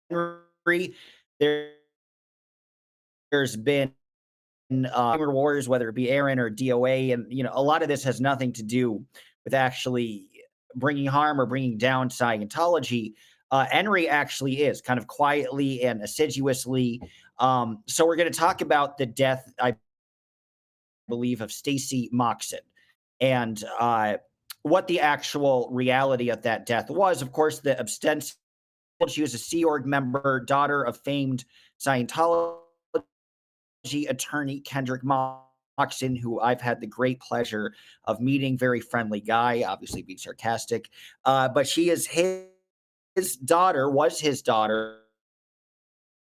Henry, there, there's been wars, whether it be Aaron or DOA, and a lot of this has nothing to do with actually bringing harm or bringing down Scientology. Henry actually is kind of quietly and assiduously. So we're going to talk about the death, I believe, of Stacy Moxon and what the actual reality of that death was. Of course, the ostensible, she was a Sea Org member, daughter of famed Scientology attorney Kendrick Moxon, who I've had the great pleasure of meeting. Very friendly guy, obviously being sarcastic. But she is his daughter, was his daughter,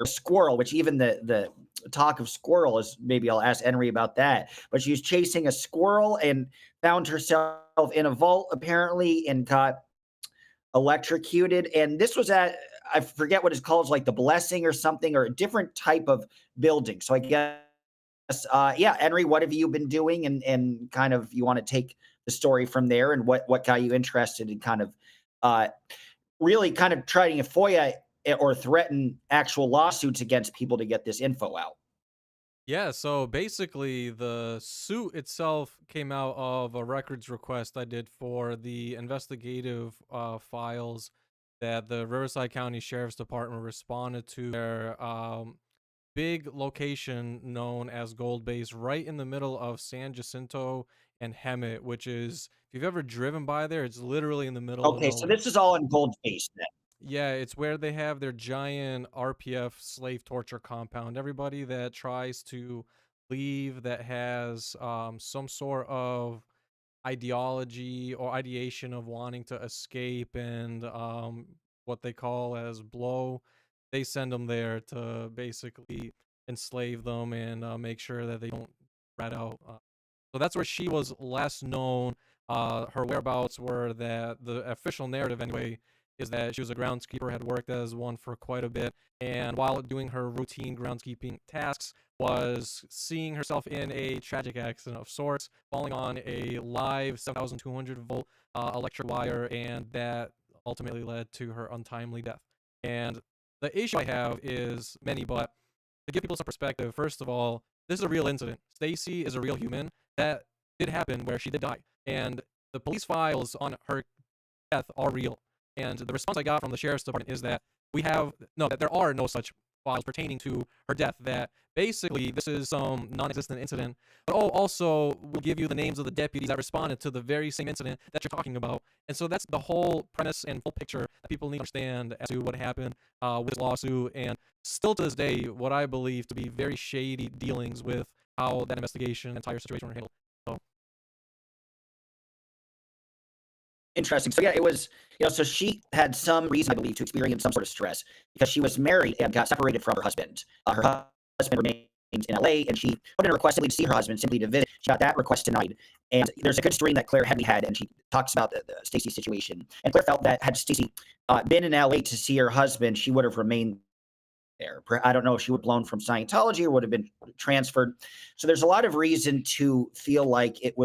Squirrel, which even the talk of Squirrel is, maybe I'll ask Henry about that. But she was chasing a squirrel and found herself in a vault apparently and got electrocuted. And this was at, I forget what it's called, like the Blessing or something, or a different type of building. So I guess yeah, Henry, what have you been doing? And kind of, you want to take the story from there, and what got you interested in kind of uh, really kind of trying to FOIA or threaten actual lawsuits against people to get this info out? Yeah, so basically, the suit itself came out of a records request I did for the investigative files that the Riverside County Sheriff's Department responded to their big location known as Gold Base, right in the middle of San Jacinto and Hemet, which is, if you've ever driven by there, it's literally in the middle of Okay, so nowhere. this is all in gold face then. Yeah, it's where they have their giant RPF slave torture compound. Everybody that tries to leave that has some sort of ideology or ideation of wanting to escape and what they call as blow, they send them there to basically enslave them and make sure that they don't rat out. So that's where she was last known. Her whereabouts were that the official narrative, anyway, is that she was a groundskeeper, had worked as one for quite a bit, and while doing her routine groundskeeping tasks, was seeing herself in a tragic accident of sorts, falling on a live 7,200 volt electric wire, and that ultimately led to her untimely death. And the issue I have is many, but to give people some perspective, first of all, this is a real incident. Stacy is a real human. That did happen where she did die. And the police files on her death are real. And the response I got from the sheriff's department is that that there are no such files pertaining to her death, that basically this is some non-existent incident. But also we'll give you the names of the deputies that responded to the very same incident that you're talking about. And so that's the whole premise and full picture that people need to understand as to what happened with this lawsuit. And still to this day, what I believe to be very shady dealings with how that investigation, entire situation were handled. So Interesting. So yeah, it was, so she had some reason, I believe, to experience some sort of stress because she was married and got separated from her husband. Her husband remained in LA, and she put in a request simply to see her husband, simply to visit. She got that request denied. And there's a good story that Claire Headley had, and she talks about the Stacy situation. And Claire felt that had Stacy been in LA to see her husband, she would have remained there. I don't know if she would have blown from Scientology or would have been transferred. So there's a lot of reason to feel like a it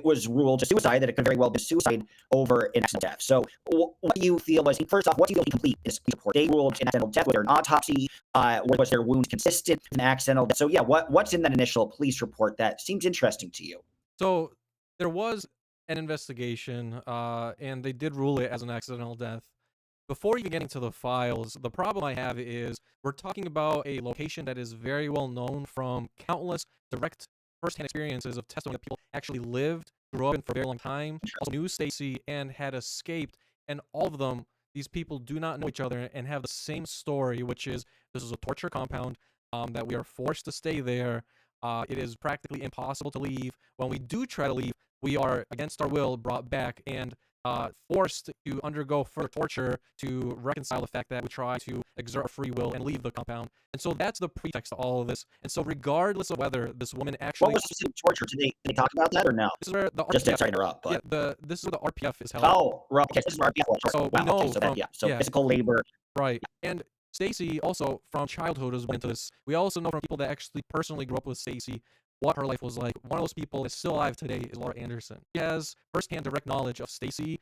was ruled a suicide, that it could very well be suicide over an accidental death. So what do you feel was, first off, what do you feel complete in this report? They ruled an accidental death. Was there an autopsy? Was their wound consistent with an accidental death? So yeah, what's in that initial police report that seems interesting to you? So there was an investigation, and they did rule it as an accidental death. Before even getting to the files, the problem I have is we're talking about a location that is very well known from countless direct firsthand experiences of testimony that people actually lived, grew up in for a very long time, also knew Stacy and had escaped, and all of them, these people do not know each other and have the same story, which is this is a torture compound, that we are forced to stay there. It is practically impossible to leave. When we do try to leave, we are against our will brought back and forced to undergo further torture to reconcile the fact that we try to exert our free will and leave the compound. And so that's the pretext to all of this. And so, regardless of whether this woman What actually, was specific torture? Did they talk about that or no? this is where the Just to RPF, sorry to interrupt, yeah, but this is where the RPF is held. oh, right, okay, this is where So we wow, okay, know so that from, yeah, so yeah, physical labor. right. And Stacy also from childhood was went into this. We also know from people that actually personally grew up with Stacy. what her life was like. One of those people that's still alive today is Laura Anderson. She has firsthand direct knowledge of Stacy's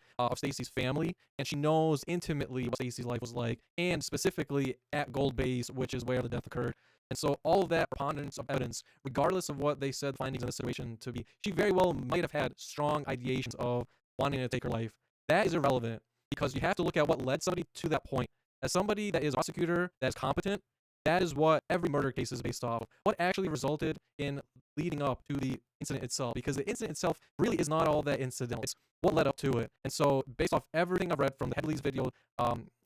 family, and she knows intimately what Stacy's life was like, and specifically at Gold Base, which is where the death occurred. And so all of that preponderance of evidence, regardless of what they said findings in the situation to be, she very well might have had strong ideations of wanting to take her life. That is irrelevant because you have to look at what led somebody to that point. As somebody that is a prosecutor, that is competent, that is what every murder case is based off of. What actually resulted in leading up to the incident itself, because the incident itself really is not all that incidental. It's what led up to it. And so based off everything I've read from the Headley's video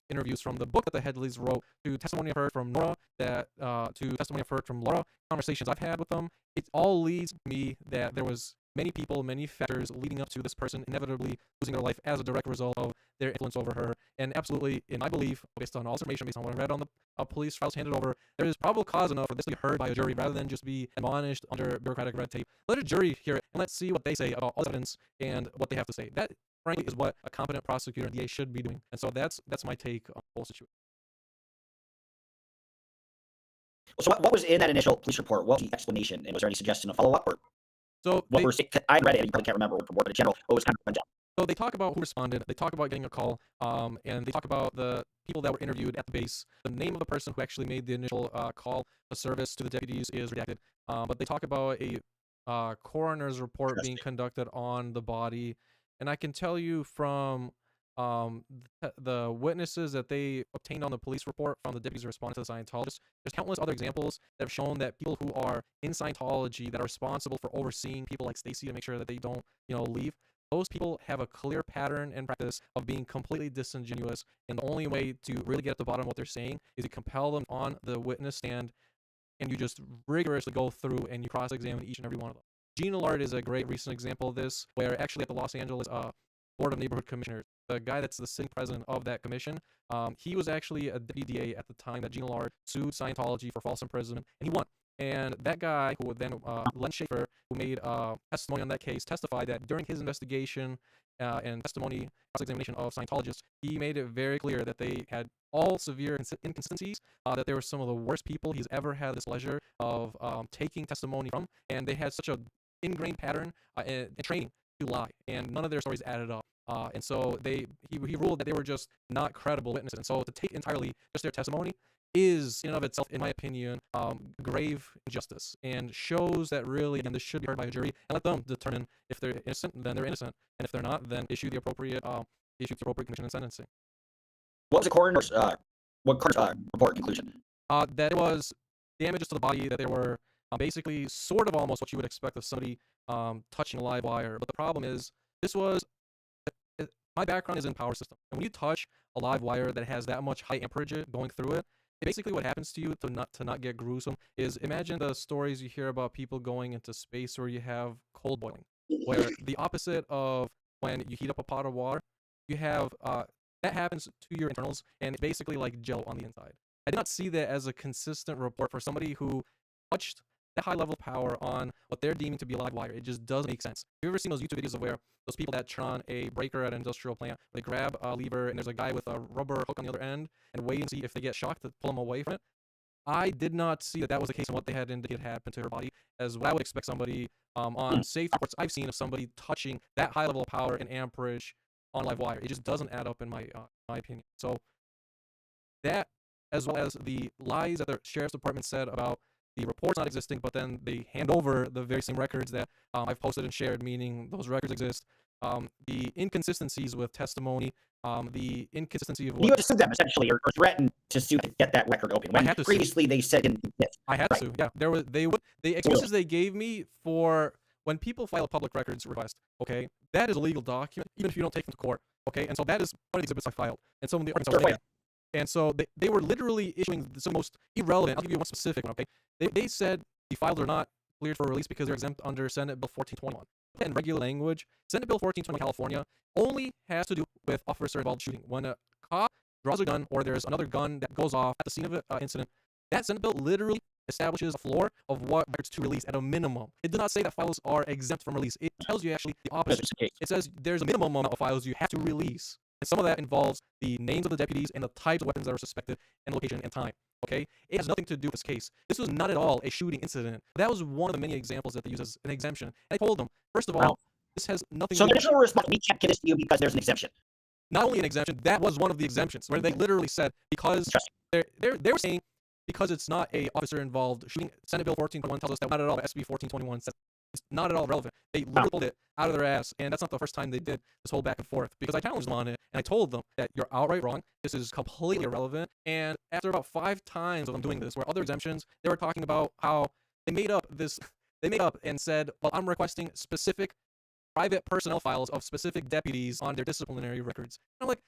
interviews, from the book that the Headleys wrote, to testimony I've heard from Nora, to testimony I've heard from Laura, conversations I've had with them, it all leads me that there was many people, many factors leading up to this person inevitably losing their life as a direct result of their influence over her. And absolutely, in my belief, based on all this information, based on what I read on the police files handed over, there is probable cause enough for this to be heard by a jury rather than just be admonished under bureaucratic red tape. Let a jury hear it, and let's see what they say about all this evidence and what they have to say. That, frankly, is what a competent prosecutor and DA should be doing. And so that's my take on the whole situation. So what was in that initial police report? What was the explanation? And was there any suggestion of follow-up? Or So what they, were, I read it, you probably can't remember word for word, but in general, what was kind of went down? So they talk about who responded. They talk about getting a call, and they talk about the people that were interviewed at the base. The name of the person who actually made the initial call of service to the deputies is redacted. But they talk about a coroner's report being conducted on the body, and I can tell you from the witnesses that they obtained on the police report from the deputies who responded to the Scientologists, there's countless other examples that have shown that people who are in Scientology that are responsible for overseeing people like Stacy to make sure that they don't, leave, those people have a clear pattern and practice of being completely disingenuous, and the only way to really get at the bottom of what they're saying is to compel them on the witness stand, and you just rigorously go through and you cross-examine each and every one of them. Gene Lard is a great recent example of this, where actually at the Los Angeles Board of Neighborhood Commissioners, the guy that's the sitting president of that commission, he was actually a deputy DA at the time that Gene Lard sued Scientology for false imprisonment, and he won. And that guy, who would then, Len Schaefer, who made testimony on that case, testified that during his investigation and testimony, cross-examination of Scientologists, he made it very clear that they had all severe inconsistencies, that they were some of the worst people he's ever had the pleasure of taking testimony from, and they had such a ingrained pattern and training to lie, and none of their stories added up. And so he ruled that they were just not credible witnesses. And so to take entirely just their testimony is, in and of itself, in my opinion, grave injustice, and shows that really, again, this should be heard by a jury and let them determine if they're innocent, then they're innocent, and if they're not, then issue the appropriate commission and sentencing. What was the coroner's report conclusion? That it was damages to the body, that there were basically sort of almost what you would expect of somebody touching a live wire. But the problem is, my background is in power system, and when you touch a live wire that has that much high amperage going through it, basically what happens to you, to not get gruesome, is imagine the stories you hear about people going into space where you have cold boiling, where the opposite of when you heat up a pot of water, you have that happens to your internals, and it's basically like gel on the inside. I did not see that as a consistent report for somebody who touched that high level of power on what they're deeming to be a live wire. It just doesn't make sense. Have you ever seen those YouTube videos of where those people that turn on a breaker at an industrial plant, they grab a lever and there's a guy with a rubber hook on the other end and wait and see if they get shocked to pull them away from it? I did not see that was the case, and what they had indicated happened to her body, as what I would expect somebody on safe reports I've seen of somebody touching that high level of power and amperage on live wire. It just doesn't add up in my opinion. So that, as well as the lies that the sheriff's department said about the reports not existing, but then they hand over the very same records that I've posted and shared, meaning those records exist. The inconsistencies with testimony, the inconsistency of You had to sue them, essentially, or threaten to sue to get that record open. When previously they said didn't exist. I had to, yeah. The excuses they gave me for when people file a public records request, okay, that is a legal document, even if you don't take them to court, okay? And so that is one of the exhibits I filed. And some of the arguments I was making. And so they were literally issuing the most irrelevant. I'll give you one specific one, okay? They said the files are not cleared for release because they're exempt under Senate Bill 1421. In regular language, Senate Bill 1421 California only has to do with officer-involved shooting. When a cop draws a gun or there's another gun that goes off at the scene of an incident, that Senate bill literally establishes a floor of what records to release at a minimum. It does not say that files are exempt from release. It tells you actually the opposite. It says there's a minimum amount of files you have to release. And some of that involves the names of the deputies and the types of weapons that are suspected, and location and time. Okay? It has nothing to do with this case. This was not at all a shooting incident. That was one of the many examples that they use as an exemption. And I told them, first of all, Well, this has nothing so to the do. initial response, we can't give this to you because there's an exemption. Not only an exemption, that was one of the exemptions where they literally said because Interesting. they were saying because it's not a officer involved shooting. Senate Bill 1421 tells us that not at all. SB 1421 says it's not at all relevant. They literally pulled it out of their ass, and that's not the first time they did this whole back and forth, because I challenged them on it and I told them that you're outright wrong. This is completely irrelevant. And after about 5 times of them doing this, where other exemptions, they were talking about how they made up and said, well, I'm requesting specific private personnel files of specific deputies on their disciplinary records. And I'm like,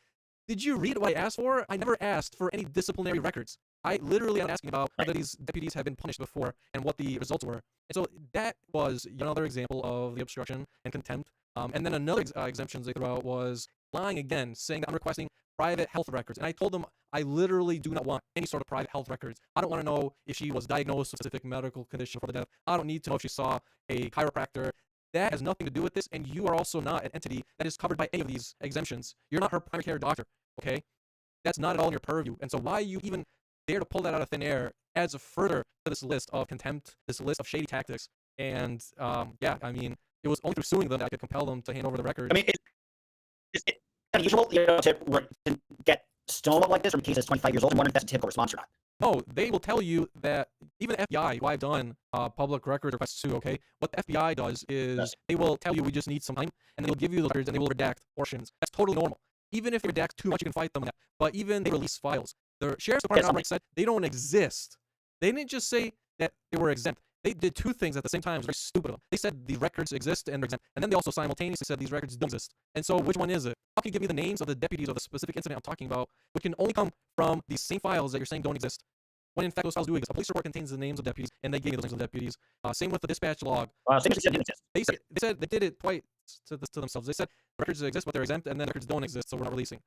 did you read what I asked for? I never asked for any disciplinary records. I literally am asking about whether these deputies have been punished before and what the results were. And so that was another example of the obstruction and contempt. And then another exemptions they threw out was lying again, saying that I'm requesting private health records. And I told them I literally do not want any sort of private health records. I don't want to know if she was diagnosed with a specific medical condition for the death. I don't need to know if she saw a chiropractor. That has nothing to do with this, and you are also not an entity that is covered by any of these exemptions. You're not her primary care doctor, okay? That's not at all in your purview. And so why you even dare to pull that out of thin air adds further to this list of contempt, this list of shady tactics. And yeah, I mean, it was only through suing them that I could compel them to hand over the records. I mean, is it unusual, to get stonewalled like this from cases 25 years old? I'm wondering if that's a typical response or not. No, they will tell you that even the FBI, who I've done public record requests to, okay? What the FBI does is they will tell you we just need some time, and they'll give you the records, and they will redact portions. That's totally normal. Even if they redact too much, you can fight them on that. But even they release files. The Sheriff's Department said they don't exist. They didn't just say that they were exempt. They did 2 things at the same time. It was very stupid of them. They said the records exist and they're exempt. And then they also simultaneously said these records don't exist. And so which one is it? How can you give me the names of the deputies of the specific incident I'm talking about, which can only come from these same files that you're saying don't exist, when in fact those files do exist? A police report contains the names of deputies, and they gave me those names of deputies. Same with the dispatch log. Same as didn't exist. They said they did it twice to themselves. They said records exist, but they're exempt, and then records don't exist, so we're not releasing.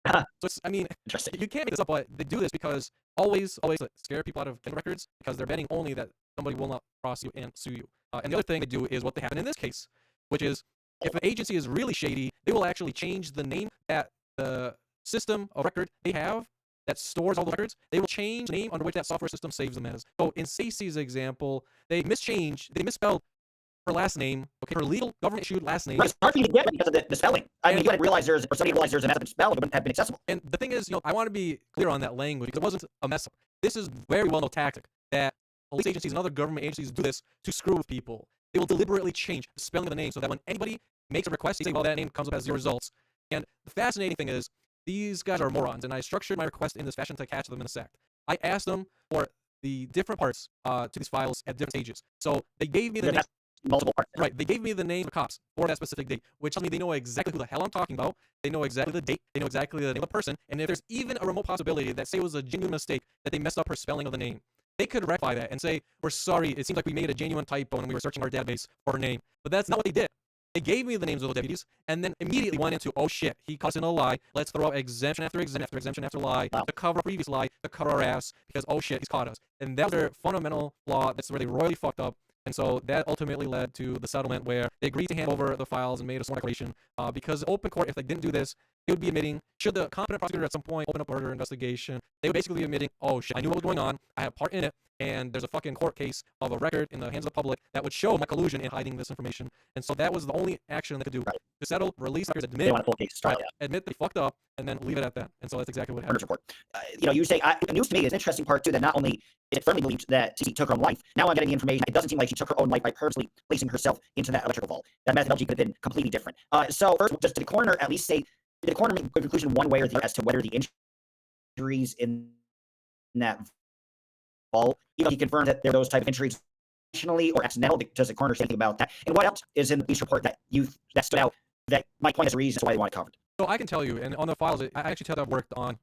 So it's, I mean, Interesting. you can't make this up, but they do this because always scare people out of getting records, because they're betting only that somebody will not prosecute and sue you. And the other thing they do is what they happened in this case, which is if an agency is really shady, they will actually change the name at the system of record they have that stores all the records. They will change the name under which that software system saves them as. So in Stacy's example, they misspelled her last name, okay, her legal government-issued last name. Right, it's hard for you to get because of the spelling. I mean, you didn't realize or somebody realized there's a method of spelling, it wouldn't have been accessible. And the thing is, I want to be clear on that language, because it wasn't a mess up. This is very well-known tactic that police agencies and other government agencies do this to screw with people. They will deliberately change the spelling of the name so that when anybody makes a request, they say, well, that name comes up as 0 results. And the fascinating thing is, these guys are morons, and I structured my request in this fashion to catch them in a sack. I asked them for the different parts to these files at different stages. So they gave me the name. Multiple parts. Right, they gave me the name of cops for that specific date, which tells me they know exactly who the hell I'm talking about. They know exactly the date. They know exactly the name of the person. And if there's even a remote possibility that, say, it was a genuine mistake, that they messed up her spelling of the name, they could rectify that and say, we're sorry, it seems like we made a genuine typo when we were searching our database for her name. But that's not what they did. They gave me the names of the deputies, and then immediately went into, oh shit, he caught us in a lie. Let's throw out exemption after exemption after lie to cover a previous lie, to cover our ass, because oh shit, he's caught us. And that was their fundamental flaw. That's where they royally fucked up. And so that ultimately led to the settlement where they agreed to hand over the files and made a sworn declaration. Because open court, if they didn't do this, they would be admitting, should the competent prosecutor at some point open up a murder investigation, they would basically be admitting, oh shit, I knew what was going on, I had part in it, and there's a fucking court case of a record in the hands of the public that would show my collusion in hiding this information. And so that was the only action they could do. Right. To settle, release records, admit that they fucked up, and then leave it at that. And so that's exactly what happened. You say, the news to me is an interesting part too, that not only is it firmly believed that Stacy took her own life, now I'm getting the information, it doesn't seem like she took her own life by purposely placing herself into that electrical vault. That methodology could have been completely different. So first, just did the coroner at least say, did the coroner make a conclusion one way or the other as to whether the injuries in that vault, he confirmed that there are those type of injuries intentionally or accidental? Does the coroner say anything about that? And what else is in the police report that stood out that might point as a reason as to why they want it covered? So I can tell you, and on the files, I actually tell that I've worked on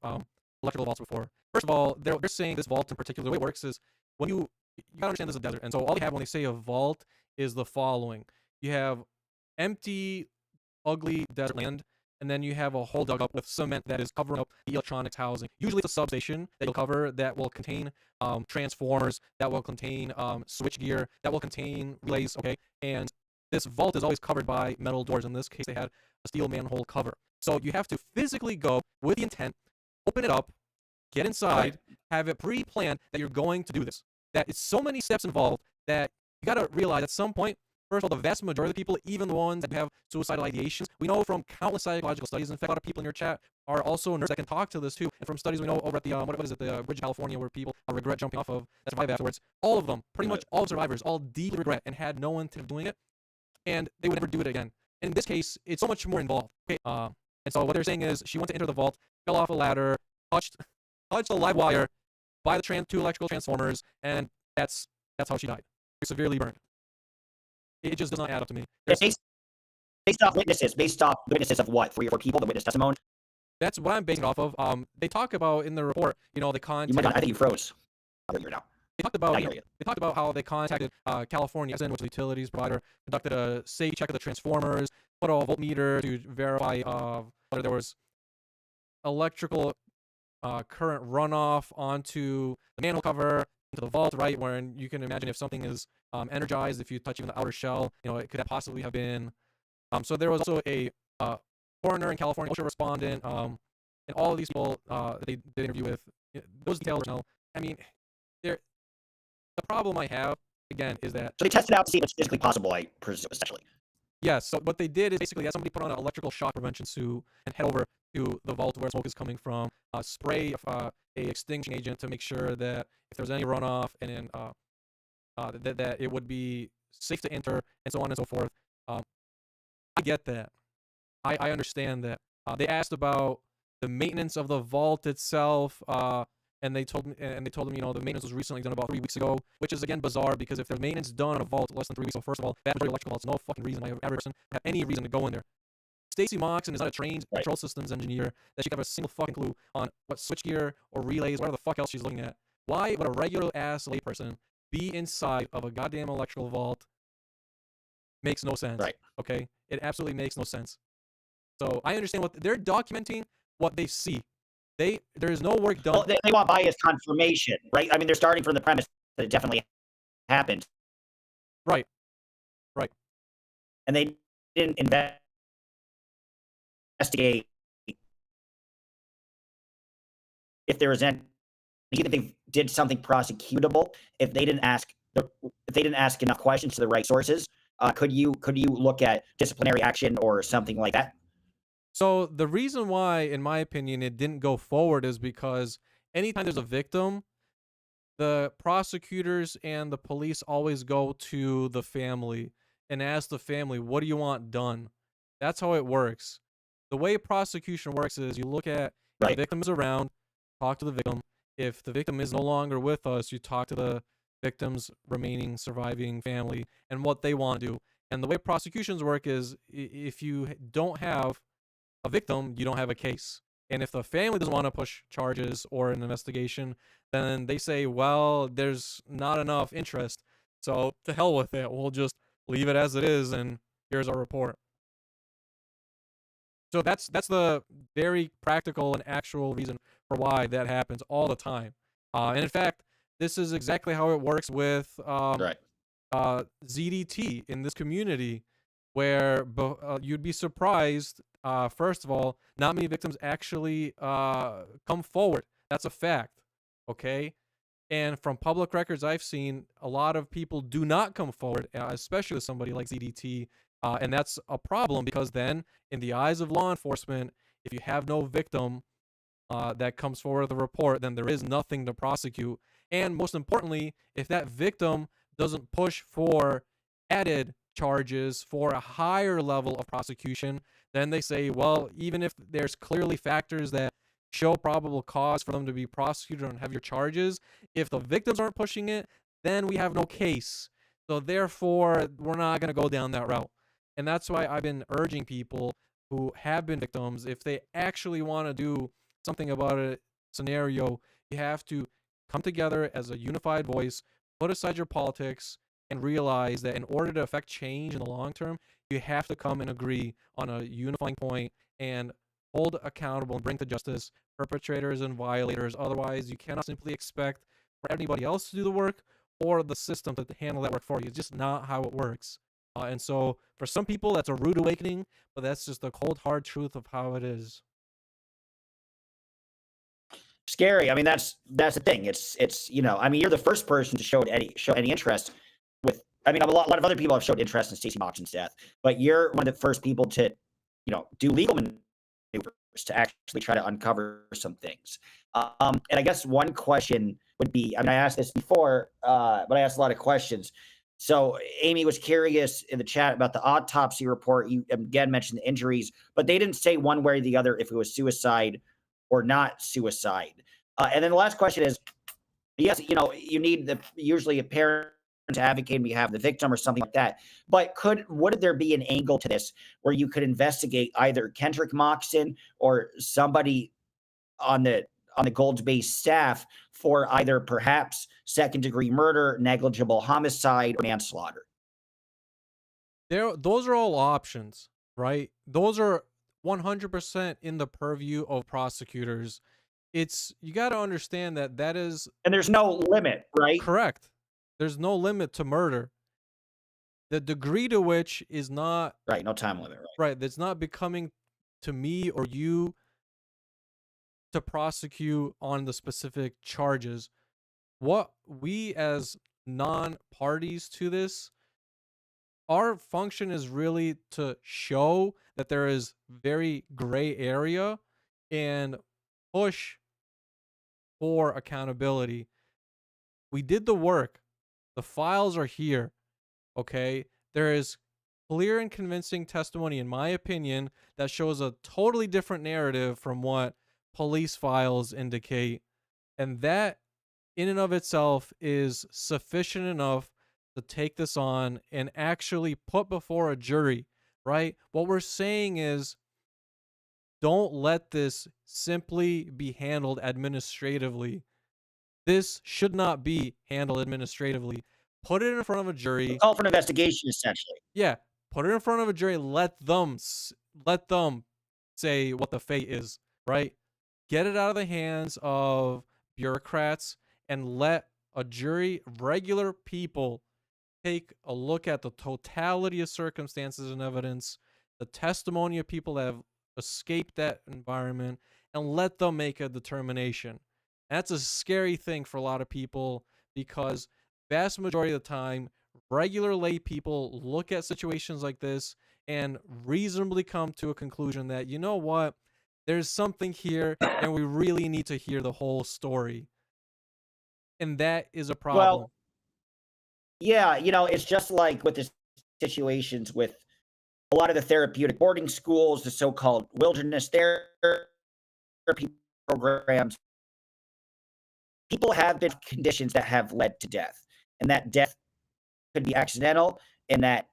electrical vaults before. First of all, they're saying this vault in particular, the way it works is when you gotta understand this is a desert. And so all they have when they say a vault is the following. You have empty, ugly desert land, and then you have a hole dug up with cement that is covering up the electronics housing. Usually it's a substation that you'll cover that will contain transformers, that will contain switch gear, that will contain relays, okay? And this vault is always covered by metal doors. In this case, they had a steel manhole cover. So you have to physically go with the intent, open it up, get inside, have it pre-planned that you're going to do this. That it's so many steps involved that you got to realize at some point, first of all, the vast majority of the people, even the ones that have suicidal ideations, we know from countless psychological studies. In fact, a lot of people in your chat are also nurses that can talk to this too. And from studies we know over at the, what is it, the Bridge of California, where people regret jumping off of that survive afterwards. All of them, pretty much all survivors, all deeply regret and had no intent of doing it. And they would never do it again. In this case, it's so much more involved. Okay, and so what they're saying is she went to enter the vault, fell off a ladder, touched the live wire by the two electrical transformers, and that's how she died. Severely burned. It just does not add up to me. Based off witnesses of what, 3 or 4 people, the witness testimony? That's what I'm basing it off of. They talk about in the report, the contact. I think you froze. Now. They talked about how they contacted California, which is a utilities provider, conducted a safety check of the transformers, put a voltmeter to verify whether there was electrical current runoff onto the manhole cover, into the vault, right? Where you can imagine if something is energized, if you touch even the outer shell, it could possibly have been. So there was also a coroner in California, OSHA respondent, and all of these people that they did interview with. Those details, I mean, the problem I have again is that. So they tested out to see if it's physically possible, I presume, essentially. Yes. So what they did is basically have somebody put on an electrical shock prevention suit and head over to the vault where smoke is coming from, spray a extinguishing agent to make sure that if there's any runoff, and then that it would be safe to enter, and so on and so forth. I get that. I understand that. They asked about the maintenance of the vault itself, and they told them, the maintenance was recently done about 3 weeks ago, which is again bizarre because if there's maintenance done on a vault less than 3 weeks ago, first of all, that majority of electrical vaults, no fucking reason why every person have any reason to go in there. Stacy Moxon is not a trained control systems engineer that she could have a single fucking clue on what switchgear or relays, whatever the fuck else she's looking at. Why would a regular ass layperson be inside of a goddamn electrical vault? Makes no sense. Right. Okay? It absolutely makes no sense. So I understand what they're documenting, what they see. There is no work done. Well, they want bias confirmation, right? I mean, they're starting from the premise that it definitely happened. Right. And they didn't investigate if there was any. Even if they did something prosecutable, if they didn't ask enough questions to the right sources, could you look at disciplinary action or something like that? So the reason why, in my opinion, it didn't go forward is because anytime there's a victim, the prosecutors and the police always go to the family and ask the family, what do you want done? That's how it works. The way prosecution works is you look at if the victim is around, talk to the victim. If the victim is no longer with us, you talk to the victim's remaining surviving family and what they want to do. And the way prosecutions work is if you don't have a victim, you don't have a case. And if the family doesn't want to push charges or an investigation, then they say, well, there's not enough interest. So to hell with it. We'll just leave it as it is, and here's our report. So that's the very practical and actual reason for why that happens all the time. And in fact, this is exactly how it works with ZDT in this community, where you'd be surprised. First of all, not many victims actually come forward. That's a fact. Okay. And from public records I've seen, a lot of people do not come forward, especially with somebody like ZDT. And that's a problem because then, in the eyes of law enforcement, if you have no victim that comes forward with a report, then there is nothing to prosecute. And most importantly, if that victim doesn't push for added charges for a higher level of prosecution, then they say, well, even if there's clearly factors that show probable cause for them to be prosecuted on heavier charges, if the victims aren't pushing it, then we have no case. So therefore, we're not going to go down that route. And that's why I've been urging people who have been victims, if they actually want to do something about a scenario, you have to come together as a unified voice, put aside your politics, and realize that in order to affect change in the long term, you have to come and agree on a unifying point and hold accountable and bring to justice perpetrators and violators. Otherwise, you cannot simply expect for anybody else to do the work or the system to handle that work for you. It's just not how it works. And so for some people, that's a rude awakening, but that's just the cold, hard truth of how it is. Scary. I mean, that's the thing. It's I mean, you're the first person to show any interest with. I mean, a lot of other people have showed interest in Stacy Moxon's death, but you're one of the first people to do legal maneuvers to actually try to uncover some things. And I guess one question would be, I mean, I asked this before, but I asked a lot of questions. So Amy was curious in the chat about the autopsy report. You again mentioned the injuries, but they didn't say one way or the other if it was suicide or not suicide. And then the last question is, yes, you need usually a parent to advocate on behalf of the victim or something like that. But would there be an angle to this where you could investigate either Kendrick Moxon or somebody on the Gold's Base staff for either perhaps second degree murder, negligible homicide, or manslaughter? Those are all options, right? Those are 100% in the purview of prosecutors. You got to understand that that is And there's no limit, right? correct. There's no limit to murder. The degree to which is not Right, no time limit, right? right. That's not becoming to me or you to prosecute on the specific charges. What we as non parties to this, our function is really to show that there is very gray area and push for accountability. We did the work. The files are here. Okay. There is clear and convincing testimony, in my opinion, that shows a totally different narrative from what police files indicate. And that, in and of itself, is sufficient enough to take this on and actually put before a jury, right? What we're saying is don't let this simply be handled administratively. This should not be handled administratively. Put it in front of a A jury. call for an investigation, essentially. Yeah, put it in front of a jury. Let them say what the fate is, right? Get it out of the hands of bureaucrats and let a jury, regular people, take a look at the totality of circumstances and evidence, the testimony of people that have escaped that environment, and let them make a determination. That's a scary thing for a lot of people because vast majority of the time, regular lay people look at situations like this and reasonably come to a conclusion that, you know what, there's something here and we really need to hear the whole story. And that is a Well, problem. yeah, it's just like with the situations with a lot of the therapeutic boarding schools, the so-called wilderness therapy programs. People have been conditions that have led to death, and that death could be accidental, and that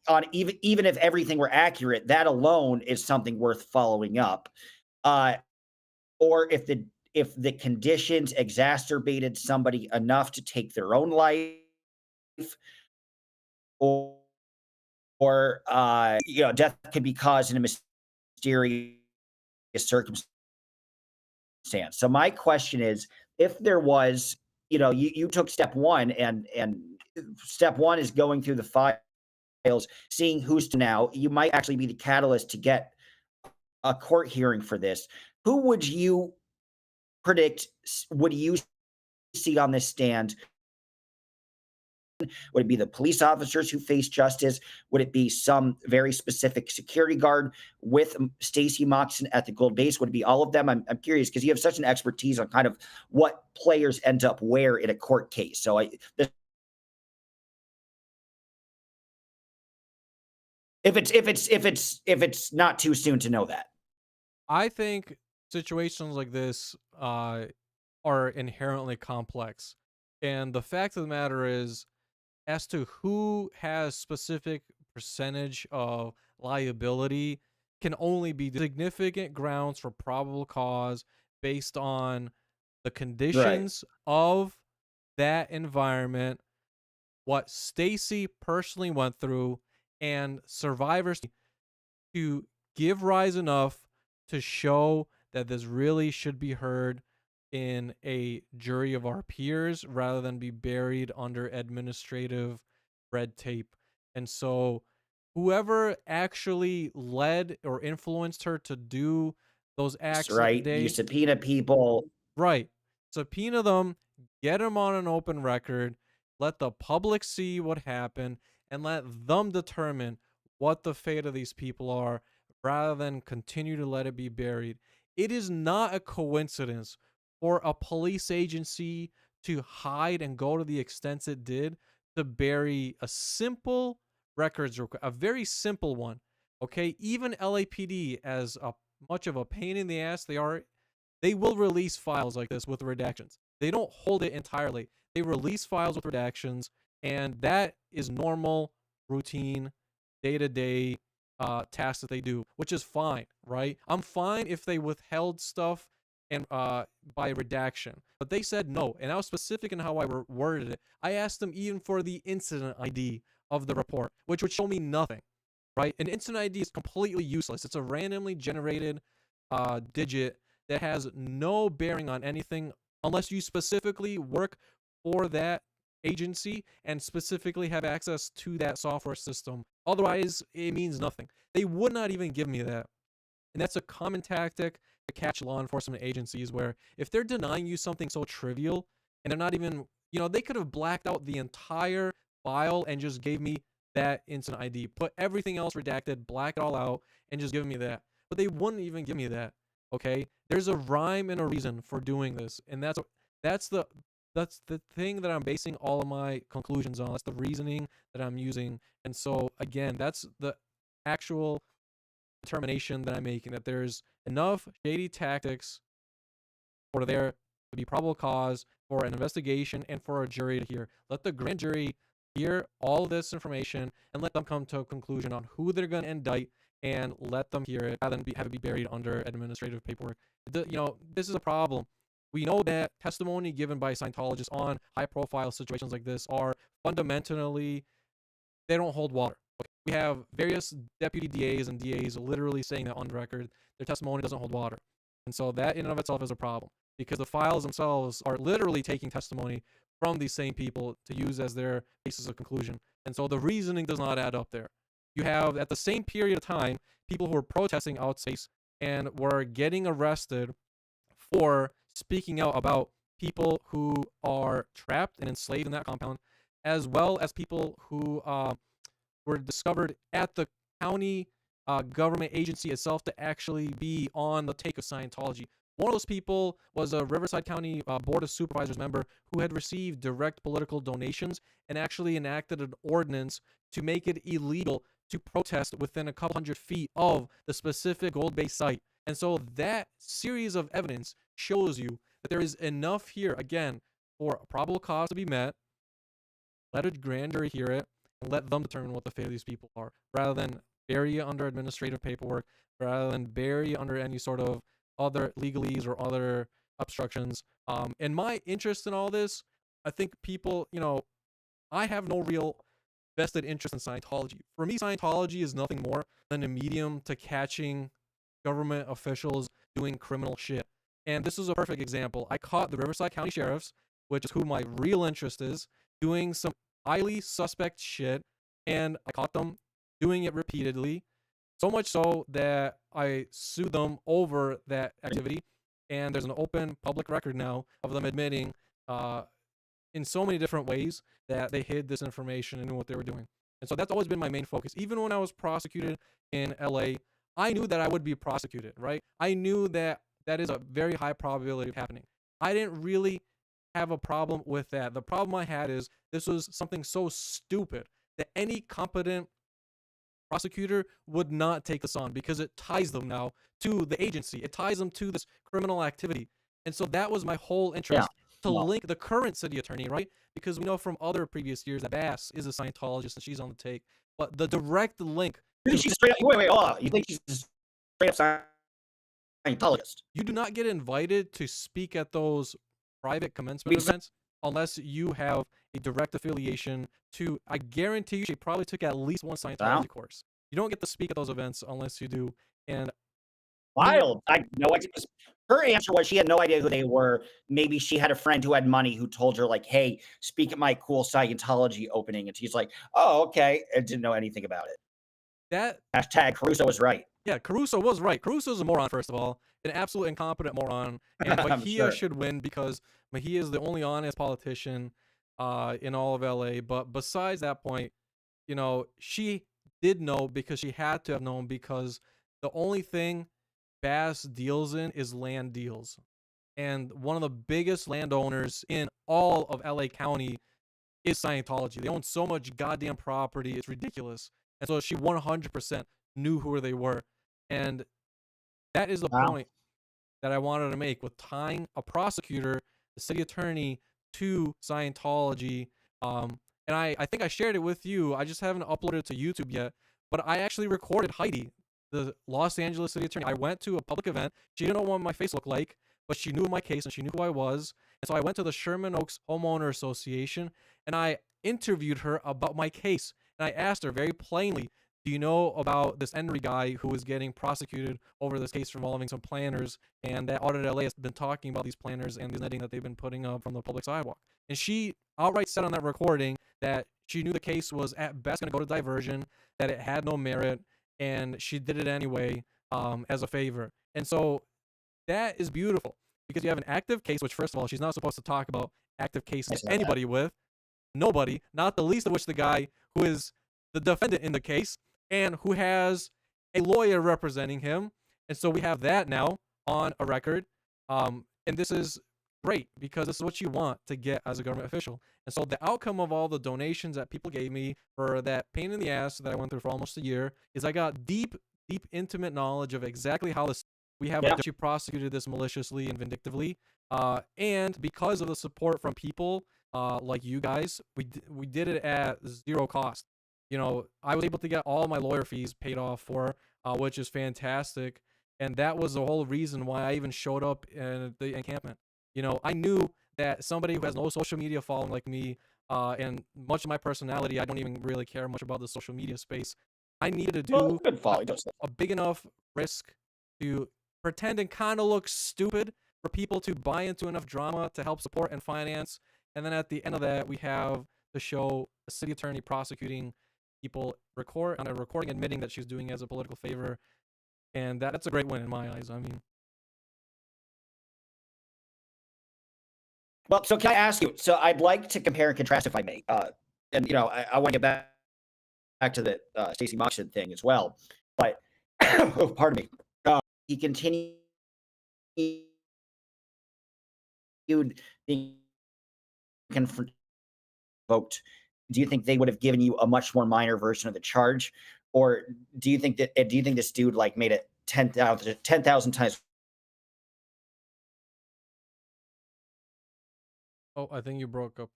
on even if everything were accurate, that alone is something worth following up. Uh, or if the conditions exacerbated somebody enough to take their own life, or death could be caused in a mysterious circumstance. So my question is, if there was, you took step one, and step one is going through the files, seeing who's to now. You might actually be the catalyst to get a court hearing for this. Who would you predict would you see on this stand? Would it be the police officers who face justice? Would it be some very specific security guard with Stacy Moxon at the Gold Base? Would it be all of them? I'm curious because you have such an expertise on kind of what players end up where in a court case. So if it's not too soon to know that. I think situations like this are inherently complex. And the fact of the matter is, as to who has specific percentage of liability can only be significant grounds for probable cause based on the Right. conditions of that environment, what Stacy personally went through, and survivors to give rise enough to show that this really should be heard in a jury of our peers rather than be buried under administrative red tape. And so whoever actually led or influenced her to do those acts that Right? You day, subpoena people. right, subpoena them, get them on an open record, let the public see what happened, and let them determine what the fate of these people are rather than continue to let it be buried. It is not a coincidence for a police agency to hide and go to the extents it did to bury a simple records request, a very simple one. Okay, even LAPD, as much of a pain in the ass they are, they will release files like this with redactions. They don't hold it entirely. They release files with redactions, and that is normal, routine, day-to-day tasks that they do, which is fine, right? I'm fine if they withheld stuff and by redaction, but they said no, and I was specific in how I worded it. I asked them even for the incident ID of the report, which would show me nothing, right? An incident ID is completely useless. It's a randomly generated digit that has no bearing on anything unless you specifically work for that agency and specifically have access to that software system. Otherwise, it means nothing. They would not even give me that. And that's a common tactic to catch law enforcement agencies where if they're denying you something so trivial and they're not even, they could have blacked out the entire file and just gave me that incident ID, put everything else redacted, black it all out, and just give me that. But they wouldn't even give me that. Okay? There's a rhyme and a reason for doing this, and that's the that's the thing that I'm basing all of my conclusions on. That's the reasoning that I'm using. And so again, that's the actual determination that I'm making, that there's enough shady tactics for there to be probable cause for an investigation and for a jury to hear. Let the grand jury hear all this information and let them come to a conclusion on who they're going to indict and let them hear it rather than have it be buried under administrative paperwork. This is a problem. We know that testimony given by Scientologists on high profile situations like this are fundamentally, they don't hold water. Okay? We have various deputy DAs and DAs literally saying that on record their testimony doesn't hold water. And so that in and of itself is a problem because the files themselves are literally taking testimony from these same people to use as their basis of conclusion. And so the reasoning does not add up there. You have, at the same period of time, people who were protesting outside and were getting arrested for speaking out about people who are trapped and enslaved in that compound, as well as people who were discovered at the county government agency itself to actually be on the take of Scientology. One of those people was a Riverside County Board of Supervisors member who had received direct political donations and actually enacted an ordinance to make it illegal to protest within a couple 100 feet of the specific gold-based site. And so that series of evidence shows you that there is enough here, again, for a probable cause to be met. Let a grand jury hear it and let them determine what the fate of these people are, rather than bury it under administrative paperwork, rather than bury it under any sort of other legalese or other obstructions. And my interest in all this, I think people, I have no real vested interest in Scientology. For me, Scientology is nothing more than a medium to catching government officials doing criminal shit. And this is a perfect example. I caught the Riverside County Sheriffs, which is who my real interest is, doing some highly suspect shit, and I caught them doing it repeatedly, so much so that I sued them over that activity, and there's an open public record now of them admitting in so many different ways that they hid this information and knew what they were doing. And so that's always been my main focus. Even when I was prosecuted in LA, I knew that I would be prosecuted, right? I knew that that is a very high probability of happening. I didn't really have a problem with that. The problem I had is this was something so stupid that any competent prosecutor would not take this on because it ties them now to the agency. It ties them to this criminal activity. And so that was my whole interest, to Well, link the current city attorney, right? Because we know from other previous years that Bass is a Scientologist and she's on the take. But the direct link you to think she's straight up, wait, hold on. You think she's a straight up Scientologist? you do not get invited to speak at those private commencement events unless you have a direct affiliation to, I guarantee you, she probably took at least one Scientology course. You don't get to speak at those events unless you do. And Wild. I no idea. Her answer was she had no idea who they were. Maybe she had a friend who had money who told her, like, "Hey, speak at my cool Scientology opening." And she's like, "Oh, okay." And didn't know anything about it. That Hashtag Caruso was right. Yeah, Caruso was right. Caruso's a moron, first of all, an absolute incompetent moron, and I'm Mejia sure. should win because Mejia is the only honest politician in all of LA. But besides that point, she did know because she had to have known because the only thing Bass deals in is land deals. And one of the biggest landowners in all of LA County is Scientology. They own so much goddamn property, it's ridiculous. And so she 100% knew who they were. And that is the Wow. point that I wanted to make with tying a prosecutor, the city attorney, to Scientology. And I think I shared it with you. I just haven't uploaded it to YouTube yet. But I actually recorded Heidi, the Los Angeles city attorney. I went to a public event. She didn't know what my face looked like, but she knew my case and she knew who I was. And so I went to the Sherman Oaks Homeowner Association and I interviewed her about my case. And I asked her very plainly, do you know about this Henry guy who is getting prosecuted over this case involving some planners? And that Audit LA has been talking about these planners and the netting that they've been putting up from the public sidewalk. And she outright said on that recording that she knew the case was at best going to go to diversion, that it had no merit, and she did it anyway as a favor. And so that is beautiful because you have an active case, which, first of all, she's not supposed to talk about active cases I with saw that. anybody with. Nobody, not the least of which the guy who is the defendant in the case and who has a lawyer representing him. And so we have that now on a record. And this is great because this is what you want to get as a government official. And so the outcome of all the donations that people gave me for that pain in the ass that I went through for almost a year is I got deep, deep, intimate knowledge of exactly how this we have Yeah. actually prosecuted this maliciously and vindictively. And because of the support from people like you guys, we did it at zero cost. I was able to get all my lawyer fees paid off for, which is fantastic. And that was the whole reason why I even showed up in the encampment. I knew that somebody who has no social media following like me, and much of my personality, I don't even really care much about the social media space. I needed to Well, do good a, folly, Joseph. a big enough risk to pretend and kind of look stupid for people to buy into enough drama to help support and finance. And then at the end of that, we have the show, the city attorney prosecuting people record on a recording admitting that she's doing it as a political favor. And that's a great win in my eyes. I mean, Well, so can I ask you? So I'd like to compare and contrast, if I may. And I want to get back to the Stacy Moxon thing as well. But oh, pardon me. He continued being confronted. Do you think they would have given you a much more minor version of the charge, or do you think this dude like made it 10,000 times? oh, I think you broke up.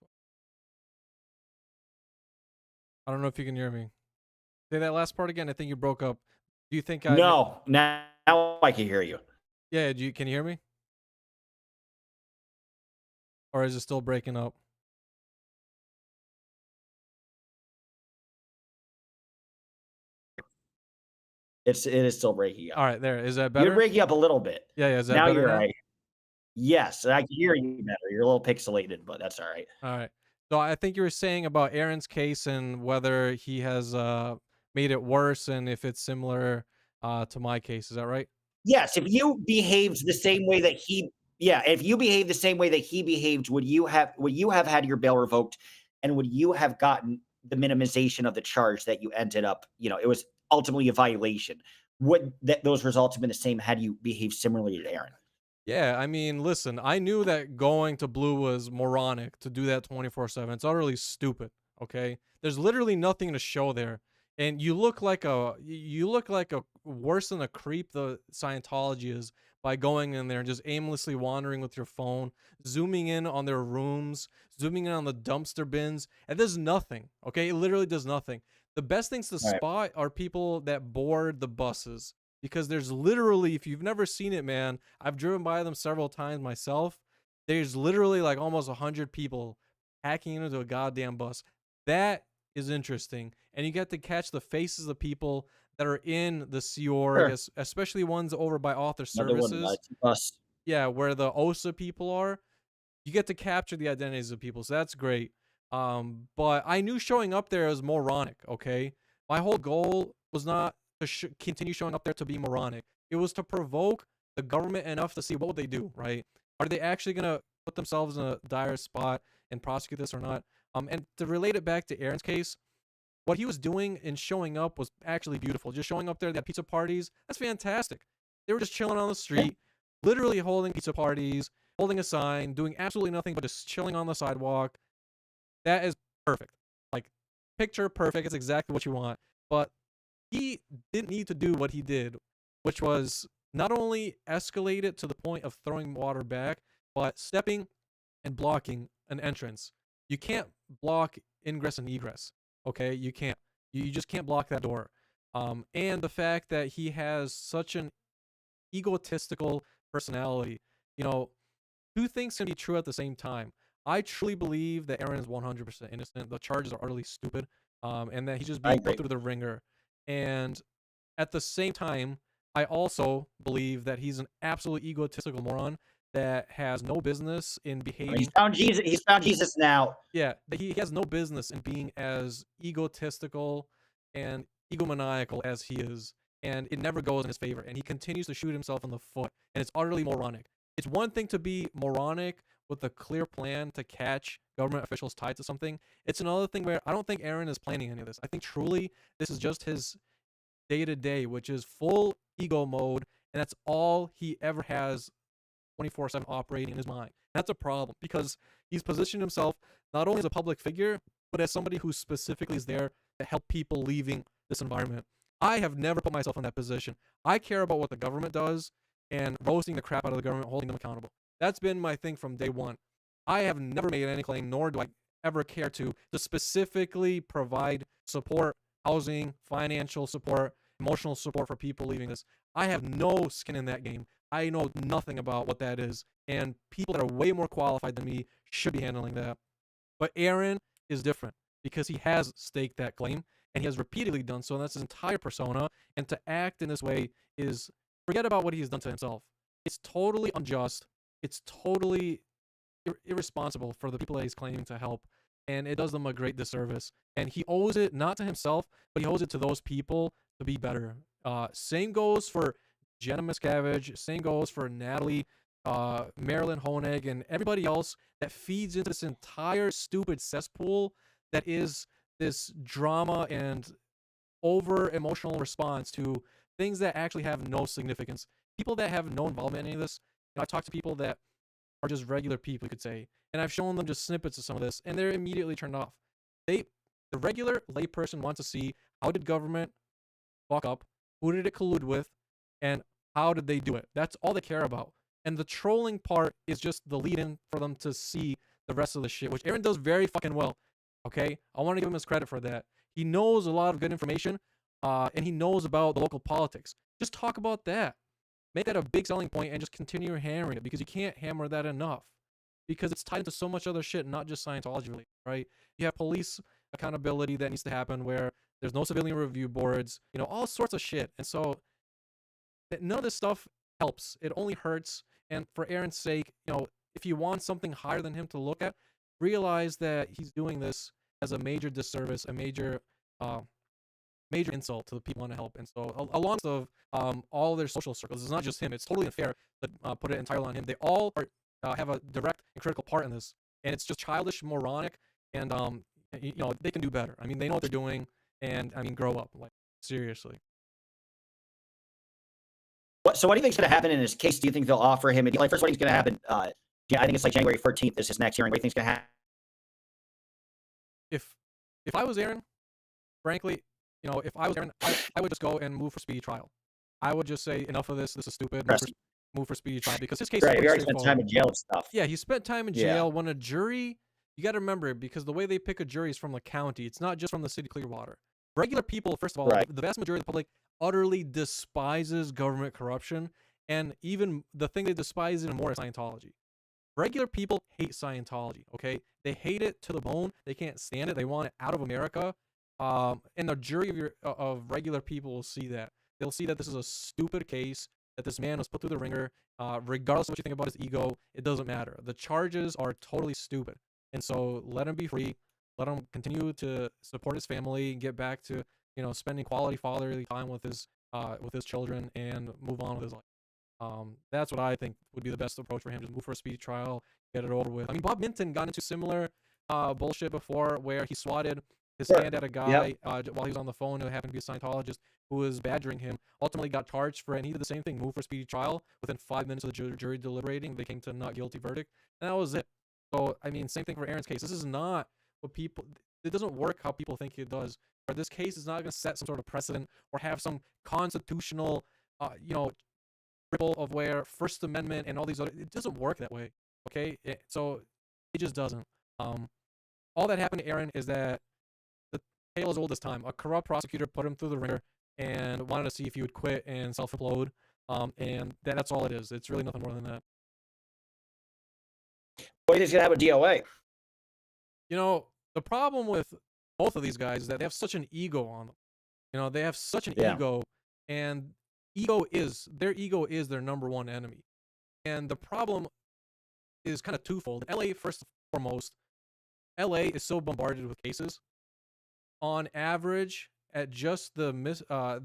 I don't know if you can hear me. Say that last part again. I think you broke up. Do you think No, now I can hear you. Yeah, can you hear me? Or is it still breaking up? It is still breaking All up. right, there. Is that You're better? breaking up a little bit. Yeah, is that Now better you're now? right. Yes, I can hear you better. You're a little pixelated, but that's all right. All right. So I think you were saying about Aaron's case and whether he has made it worse and if it's similar to my case. Is that right? Yes, if you behaved the same way that he yeah, if you behaved the same way that he behaved, would you have had your bail revoked, and would you have gotten the minimization of the charge that you ended up, it was ultimately a violation? Would those results have been the same had you behaved similarly to Aaron? Yeah, I mean, listen, I knew that going to Blue was moronic to do that 24/7. It's utterly stupid, okay? There's literally nothing to show there. And you look like a worse than a creep the Scientology is by going in there and just aimlessly wandering with your phone, zooming in on their rooms, zooming in on the dumpster bins, and there's nothing, okay? It literally does nothing. The best things to Right. spot are people that board the buses because there's literally, if you've never seen it, man, I've driven by them several times myself. There's literally like almost 100 people hacking into a goddamn bus. That is interesting. And you get to catch the faces of people that are in the Sea Org, Sure. especially ones over by Author No, they wouldn't. Services. It's a bus. yeah, where the OSA people are, you get to capture the identities of people, so that's great. But I knew showing up there is moronic, okay? My whole goal was not to continue showing up there to be moronic. It was to provoke the government enough to see what would they do, right? Are they actually gonna put themselves in a dire spot and prosecute this or not? And to relate it back to Aaron's case, what he was doing and showing up was actually beautiful. Just showing up there, they had pizza parties. That's fantastic. They were just chilling on the street, literally holding pizza parties, holding a sign, doing absolutely nothing but just chilling on the sidewalk. That is perfect. Like, picture perfect. It's exactly what you want. But he didn't need to do what he did, which was not only escalate it to the point of throwing water back, but stepping and blocking an entrance. You can't block ingress and egress. Okay, you can't. You just can't block that door. And the fact that he has such an egotistical personality, you know, two things can be true at the same time. I truly believe that Aaron is 100% innocent. The charges are utterly stupid, and that he's just I being put agree. through the ringer. And at the same time, I also believe that he's an absolute egotistical moron that has no business in I mean, he's behaving. found Jesus. He's found Jesus now. Yeah, that he has no business in being as egotistical and egomaniacal as he is, and it never goes in his favor. And he continues to shoot himself in the foot, and it's utterly moronic. It's one thing to be moronic with a clear plan to catch government officials tied to something. It's another thing where I don't think Aaron is planning any of this. I think truly this is just his day to day, which is full ego mode, and that's all he ever has 24/7 operating in his mind. That's a problem because he's positioned himself not only as a public figure, but as somebody who specifically is there to help people leaving this environment. I have never put myself in that position. I care about what the government does and roasting the crap out of the government, holding them accountable. That's been my thing from day one. I have never made any claim, nor do I ever care to specifically provide support, housing, financial support, emotional support for people leaving this. I have no skin in that game. I know nothing about what that is, and people that are way more qualified than me should be handling that. But Aaron is different because he has staked that claim, and he has repeatedly done so, and that's his entire persona. And to act in this way is forget about what he has done to himself. It's totally unjust. It's totally irresponsible for the people that he's claiming to help, and it does them a great disservice. And he owes it not to himself, but he owes it to those people to be better. Same goes for Jenna Miscavige. Same goes for Natalie, Marilyn Honig, and everybody else that feeds into this entire stupid cesspool that is this drama and over emotional response to things that actually have no significance. People that have no involvement in any of this. I talk to people that are just regular people, you could say, and I've shown them just snippets of some of this, and they're immediately turned off. The regular layperson wants to see how did government fuck up, who did it collude with, and how did they do it. That's all they care about. And the trolling part is just the lead-in for them to see the rest of the shit, which Aaron does very fucking well. Okay, I want to give him his credit for that. He knows a lot of good information, and he knows about the local politics. Just talk about that. Make that a big selling point and just continue hammering it because you can't hammer that enough because it's tied into so much other shit, not just Scientology related, right? You have police accountability that needs to happen where there's no civilian review boards, all sorts of shit. And so none of this stuff helps. It only hurts. And for Aaron's sake, if you want something higher than him to look at, realize that he's doing this as a major disservice, a major insult to the people who want to help. And so along of all their social circles, it's not just him. It's totally unfair to put it entirely on him. They all have a direct and critical part in this. And it's just childish, moronic, and they can do better. I mean, they know what they're doing, and I mean, grow up. Like, seriously. So what do you think is going to happen in this case? Do you think they'll offer him? Like, first, what do you think is going to happen? Yeah, I think it's like January 14th. This is next hearing. What do you think is going to happen? If I was Aaron, frankly, if I was Aaron, I would just go and move for speedy trial. I would just say enough of this. This is stupid. Move for speedy trial because his case is Right, pretty he already spent straightforward. time in jail and stuff. Yeah, he spent time in Yeah. jail. When a jury, you got to remember, because the way they pick a jury is from the county. It's not just from the city of Clearwater. Regular people, first of all, Right. the vast majority of the public utterly despises government corruption, and even the thing they despise even more is Scientology. Regular people hate Scientology, okay? They hate it to the bone. They can't stand it. They want it out of America. And the jury of regular people will see that. They'll see that this is a stupid case, that this man was put through the ringer. Regardless of what you think about his ego, it doesn't matter. The charges are totally stupid. And so let him be free. Let him continue to support his family and get back to, spending quality fatherly time with his children and move on with his life. That's what I think would be the best approach for him. Just move for a speedy trial, get it over with. I mean, Bob Minton got into similar bullshit before, where he swatted his hand at a guy while he was on the phone who happened to be a Scientologist who was badgering him. Ultimately got charged for it, and he did the same thing, move for a speedy trial. Within 5 minutes of the jury deliberating, they came to a not guilty verdict, and that was it. So, I mean, same thing for Aaron's case. This is not what people, it doesn't work how people think it does. Or this case is not going to set some sort of precedent or have some constitutional, ripple of where First Amendment and all these other, it doesn't work that way. Okay? So it just doesn't. All that happened to Aaron is that the tale as old as time. A corrupt prosecutor put him through the ringer and wanted to see if he would quit and self-implode. And that's all it is. It's really nothing more than that. What do you think he's gonna have a DOA? The problem with both of these guys is that they have such an ego on them. They have such an ego, and their ego is their number one enemy. And the problem is kind of twofold. LA, first and foremost, LA is so bombarded with cases. On average, at just the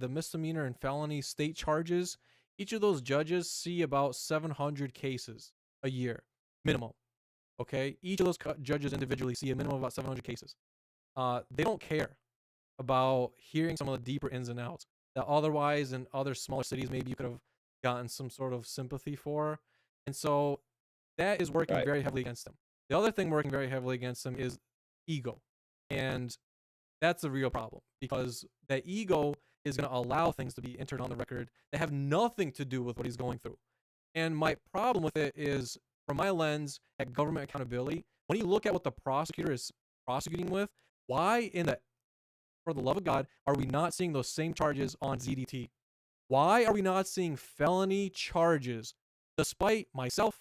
misdemeanor and felony state charges, each of those judges see about 700 cases a year, minimum. Okay? Each of those judges individually see a minimum of about 700 cases. They don't care about hearing some of the deeper ins and outs that otherwise in other smaller cities maybe you could have gotten some sort of sympathy for. And so that is working very heavily against them. The other thing working very heavily against them is ego. And that's the real problem, because that ego is going to allow things to be entered on the record that have nothing to do with what he's going through. And my problem with it is, from my lens at government accountability, when you look at what the prosecutor is prosecuting with, why for the love of God, are we not seeing those same charges on ZDT? Why are we not seeing felony charges, despite myself,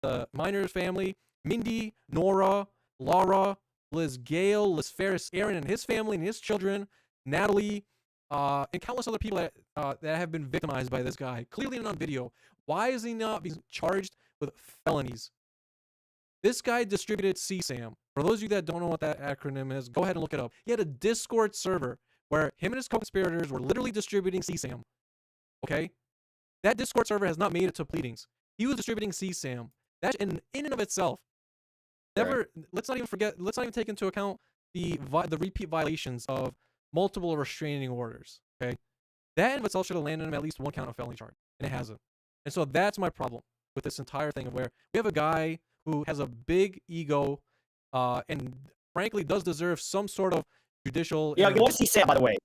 the Miner's family, Mindy, Nora, Laura, Liz Gale, Liz Ferris, Aaron and his family and his children, Natalie, and countless other people that have been victimized by this guy, clearly not on video. Why is he not being charged with felonies? This guy distributed CSAM. For those of you that don't know what that acronym is, go ahead and look it up. He had a Discord server where him and his co-conspirators were literally distributing CSAM. Okay? That Discord server has not made it to pleadings. He was distributing CSAM. That in and of itself. Let's not even take into account the repeat violations of multiple restraining orders. Okay? That in itself should have landed him at least one count of felony charge. And it hasn't. And so that's my problem with this entire thing, of where we have a guy who has a big ego, and frankly does deserve some sort of judicial. Yeah, what does he say, by the way?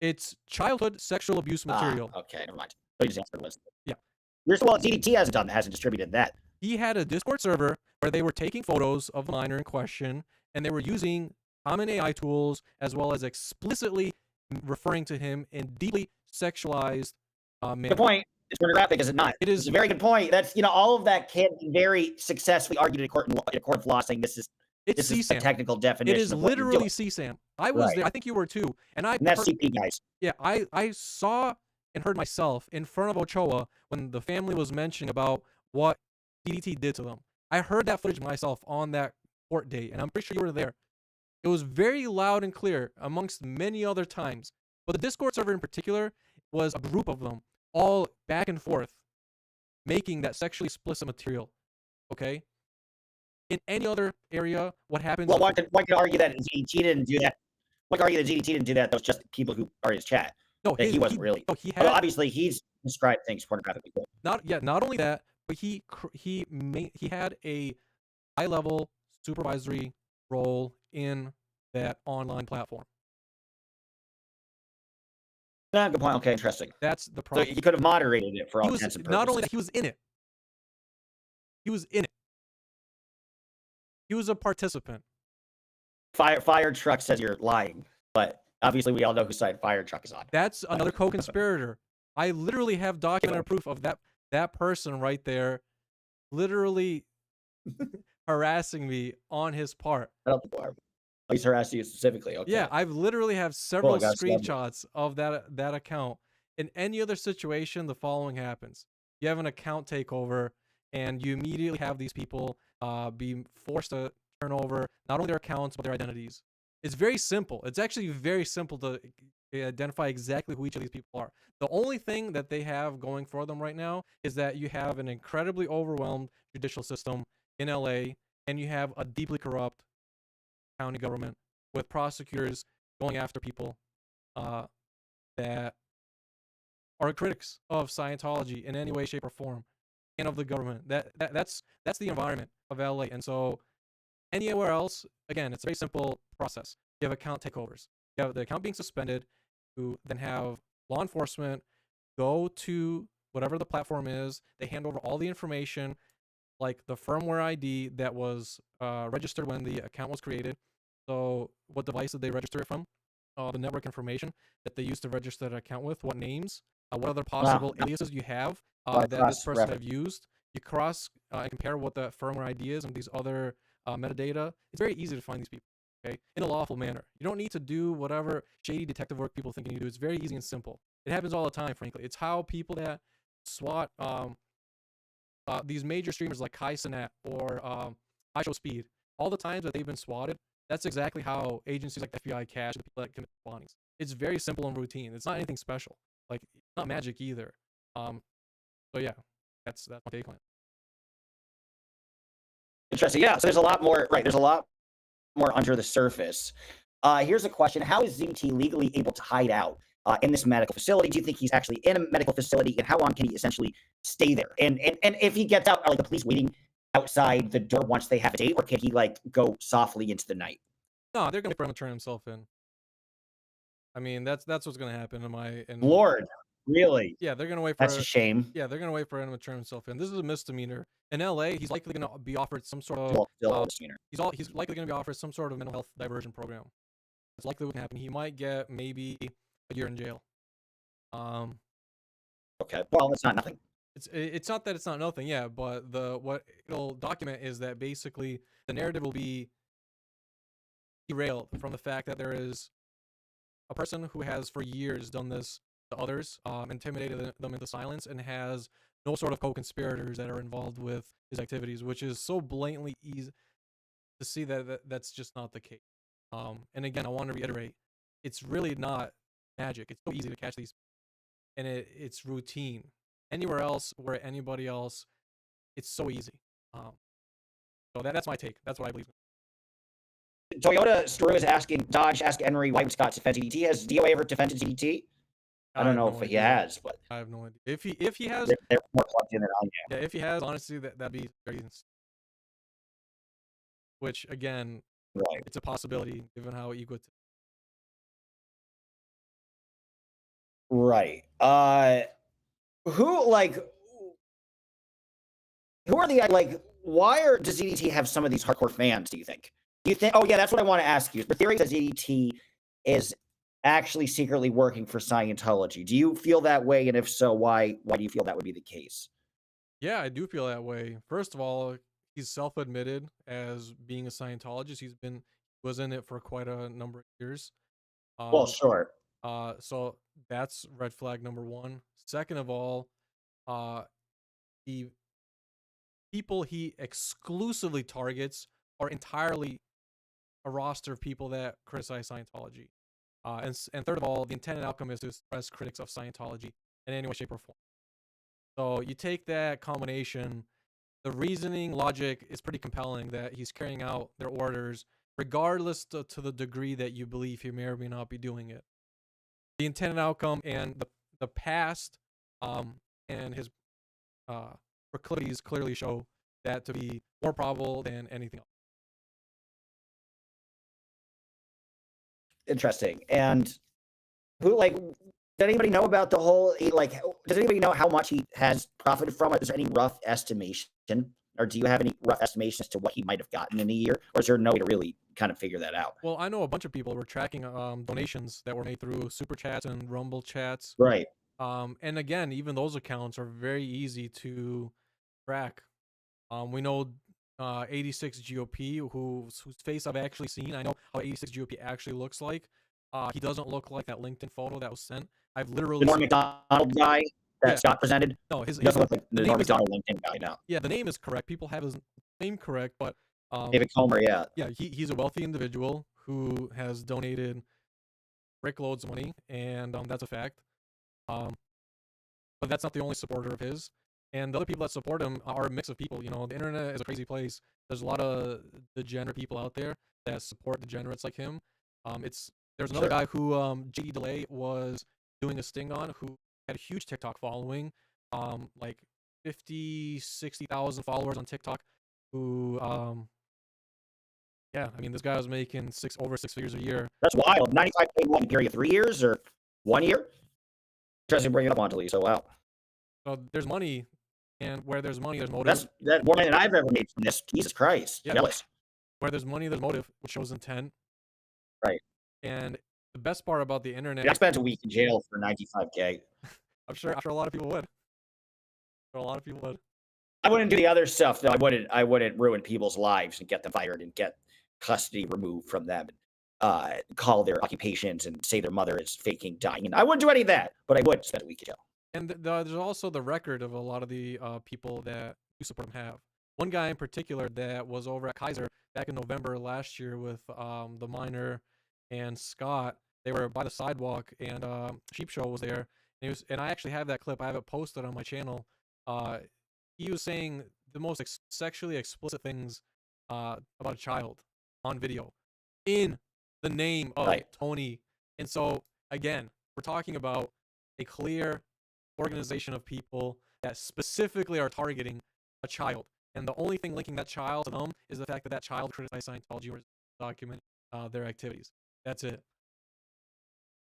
It's childhood sexual abuse material. Okay, never mind. So you just answered the list. Yeah. Well, ZDT hasn't distributed that. He had a Discord server where they were taking photos of the minor in question, and they were using common AI tools, as well as explicitly referring to him in deeply sexualized manner. Good point. It's pornographic, is it not? It's a very good point. That's, all of that can be very successfully argued in a court of law, saying this is a technical definition. It is literally CSAM. I was there. I think you were too. And that's CP, guys. Yeah, I saw and heard myself in front of Ochoa when the family was mentioning about what DDT did to them. I heard that footage myself on that court date, and I'm pretty sure you were there. It was very loud and clear amongst many other times. But the Discord server in particular was a group of them, all back and forth, making that sexually explicit material. Okay? In any other area, what happens... Well, one could argue that ZDT didn't do that. One could argue that ZDT didn't do that. That was just people who are in his chat. No, he wasn't really. No, he had, obviously, he's described things pornographically. Not only that, but he had a high-level supervisory role in that online platform. Good point. Okay, interesting. That's the problem. So he could have moderated it for all intents and purposes. Not only that, he was in it. He was in it. He was a participant. Fire Truck says you're lying, but obviously we all know whose side Fire Truck is on. That's another co-conspirator. I literally have documented proof of that person right there, literally harassing me on his part. I don't think he's harassing you specifically. Okay. Yeah, I've literally have several screenshots of that account. In any other situation, the following happens. You have an account takeover, and you immediately have these people be forced to turn over not only their accounts, but their identities. It's very simple. It's actually very simple to identify exactly who each of these people are. The only thing that they have going for them right now is that you have an incredibly overwhelmed judicial system in LA, and you have a deeply corrupt county government with prosecutors going after people uh, that are critics of Scientology in any way, shape, or form, and of the government. That's the environment of LA. And so anywhere else, again, it's a very simple process. You have account takeovers. You have the account being suspended. You then have law enforcement go to whatever the platform is. They hand over all the information, like the firmware ID that was registered when the account was created. So what device did they register it from? The network information that they used to register that account with, what names, what other Wow, possible aliases you have lot of that this cross person have reference. used. You cross and compare what the firmware ID is and these other metadata. It's very easy to find these people, okay, in a lawful manner. You don't need to do whatever shady detective work people think you need to do. It's very easy and simple. It happens all the time, frankly. It's how people that SWAT these major streamers like Kai Cenat or I Show Speed, all the times that they've been swatted, that's exactly how agencies like the FBI catch the people that commit bombings. It's very simple and routine. It's not anything special. Like, it's not magic either. Um, so yeah, that's my take on it. Interesting. Yeah. So there's a lot more, right? There's a lot more under the surface. Here's a question. How is ZT legally able to hide out in this medical facility? Do you think he's actually in a medical facility, and how long can he essentially stay there? And if he gets out, are like the police waiting outside the door once they have a date, or can he like go softly into the night? No, they're gonna wait for him to turn himself in. I mean, that's what's gonna happen. Lord, really? Yeah, they're gonna wait That's a for shame. yeah, they're gonna wait for him to turn himself in. This is a misdemeanor. In LA, he's likely gonna be offered some sort of Still a misdemeanor. he's likely gonna be offered some sort of mental health diversion program. It's likely what can happen. He might get maybe a year in jail. Um, Okay. Well, that's not nothing. it's not that it's not nothing, yeah, but what it'll document is that basically the narrative will be derailed from the fact that there is a person who has for years done this to others, intimidated them into silence, and has no sort of co-conspirators that are involved with his activities, which is so blatantly easy to see that's just not the case. And again, I want to reiterate, it's really not magic. It's so easy to catch these, and it's routine. Anywhere else, where anybody else, it's so easy. Um, so that's my take. That's what I believe. Toyota Stru is asking Dodge, ask Henry why would Scott defend DDT. Has DOA ever defended DDT? I I don't have know no if he idea. has, but I have no idea. If he has, they're more plugged in than I am. yeah, if he has, honestly, that'd be very, which again, Right. it's a possibility given how egotistic. Right. Who like who are the like? Does ZDT have some of these hardcore fans? Do you think? Do you think? Oh yeah, that's what I want to ask you. The theory that ZDT is actually secretly working for Scientology. Do you feel that way? And if so, why? Why do you feel that would be the case? Yeah, I do feel that way. First of all, he's self-admitted as being a Scientologist. Was in it for quite a number of years. Well, Um, sure. so that's red flag number one. Second of all, uh, the people he exclusively targets are entirely a roster of people that criticize Scientology. And third of all, the intended outcome is to suppress critics of Scientology in any way, shape, or form. So you take that combination, the reasoning logic is pretty compelling that he's carrying out their orders, regardless to the degree that you believe he may or may not be doing it. The intended outcome and the past and his proclivities clearly show that to be more probable than anything else. Interesting. And who like? Does anybody know about the whole like? Does anybody know how much he has profited from it? Is there any rough estimation, or do you have any rough estimation as to what he might have gotten in a year, or is there no way to really kind of figure that out? Well, I know a bunch of people were tracking donations that were made through super chats and Rumble chats. Right. And again, even those accounts are very easy to track. We know 86 GOP, whose face I've actually seen. I know how 86 GOP actually looks like. He doesn't look like that LinkedIn photo that was sent. I've The literally Norm seen. Macdonald guy that Yeah, Scott presented? no, his He doesn't look like the the name Norm is Macdonald LinkedIn guy, no. yeah, the name is correct. People have his name correct, but David Comer, yeah. yeah, he's a wealthy individual who has donated brickloads of money, and that's a fact. Um, but that's not the only supporter of his. And the other people that support him are a mix of people. You know, the internet is a crazy place. There's a lot of degenerate people out there that support degenerates like him. There's another Sure. guy who JD Delay was doing a sting on, who had a huge TikTok following, like 50, 60,000 followers on TikTok. Who yeah, I mean, this guy was making over six figures a year. That's wild. 95K one period of 3 years or 1 year? Interesting to bring it up, Montelly, so wow. So there's money, and where there's money, there's motive. That's more money than I've ever made from this. Jesus Christ. Yeah, Jealous. where there's money, there's motive, which shows intent. Right. And the best part about the internet, I spent a week in jail for 95K. I'm sure a lot of people would. A lot of people would. I wouldn't do the other stuff, though. I wouldn't ruin people's lives and get them fired and get custody removed from them, call their occupations and say their mother is faking dying. And I wouldn't do any of that, but I would spend a week in jail. And there's also the record of a lot of the people that you support him have. One guy in particular that was over at Kaiser back in November last year with the miner and Scott. They were by the sidewalk, and Sheep Show was there. And I actually have that clip. I have it posted on my channel. He was saying the most sexually explicit things about a child on video in the name of Right. Tony. And so, again, we're talking about a clear organization of people that specifically are targeting a child. And the only thing linking that child to them is the fact that that child criticized Scientology or documented their activities. That's it.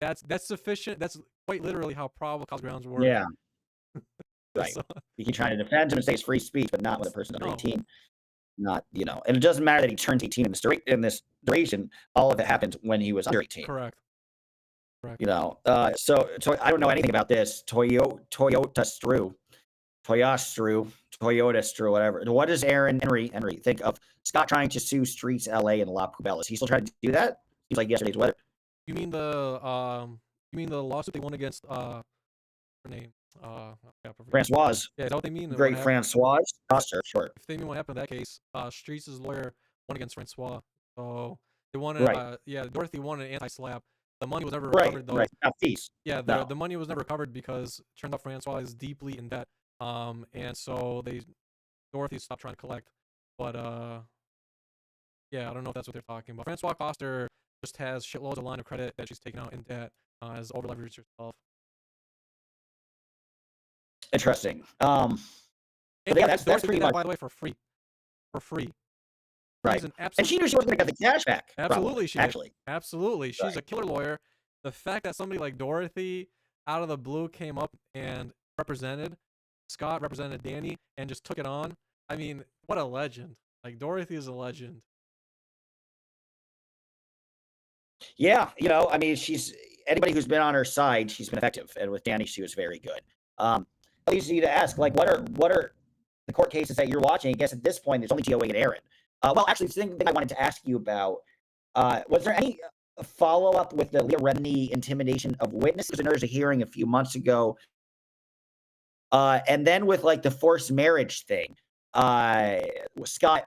That's sufficient. That's quite literally how probable cause grounds work. Yeah. Right. So, You can try to defend him and say it's free speech, but not with a person under no, 18. Not, and it doesn't matter that he turns 18 in this duration. All of it happened when he was under 18. correct. So I don't know anything about this. Toyota Stru, whatever. What does Henry think of Scott trying to sue Streets LA and La Poubelle? Is he still trying to do that? Seems like yesterday's weather. You mean the lawsuit they won against her name? Francoise. Yeah, is that what they mean? Great Francoise. Coster, sure. If they mean what happened in that case, Streets' lawyer won against Francois. So they won Right. Dorothy won an anti-slap. The money was never Right, recovered though. right. Not fees. Yeah, No. the money was never recovered because it turned out Francois is deeply in debt. And so Dorothy stopped trying to collect. But yeah, I don't know if that's what they're talking about. Francois Coster just has shitloads of line of credit that she's taken out in debt, has over-leveraged herself. Interesting. And yeah, that's Dorothy pretty did that, much by the way, for free. right. And she knew she wasn't going to get the cash back. Absolutely, probably, Absolutely. She's Right. a killer lawyer. The fact that somebody like Dorothy out of the blue came up and represented Scott, represented Danny, and just took it on. I mean, what a legend. Like, Dorothy is a legend. Yeah, I mean, anybody who's been on her side, she's been effective, and with Danny, she was very good. That leads you to ask, like, what are the court cases that you're watching? I guess at this point, there's only DOA and Aaron. Well, actually, the thing I wanted to ask you about was there any follow-up with the Leah Remini intimidation of witnesses? There was a hearing a few months ago, and then with like the forced marriage thing, Scott,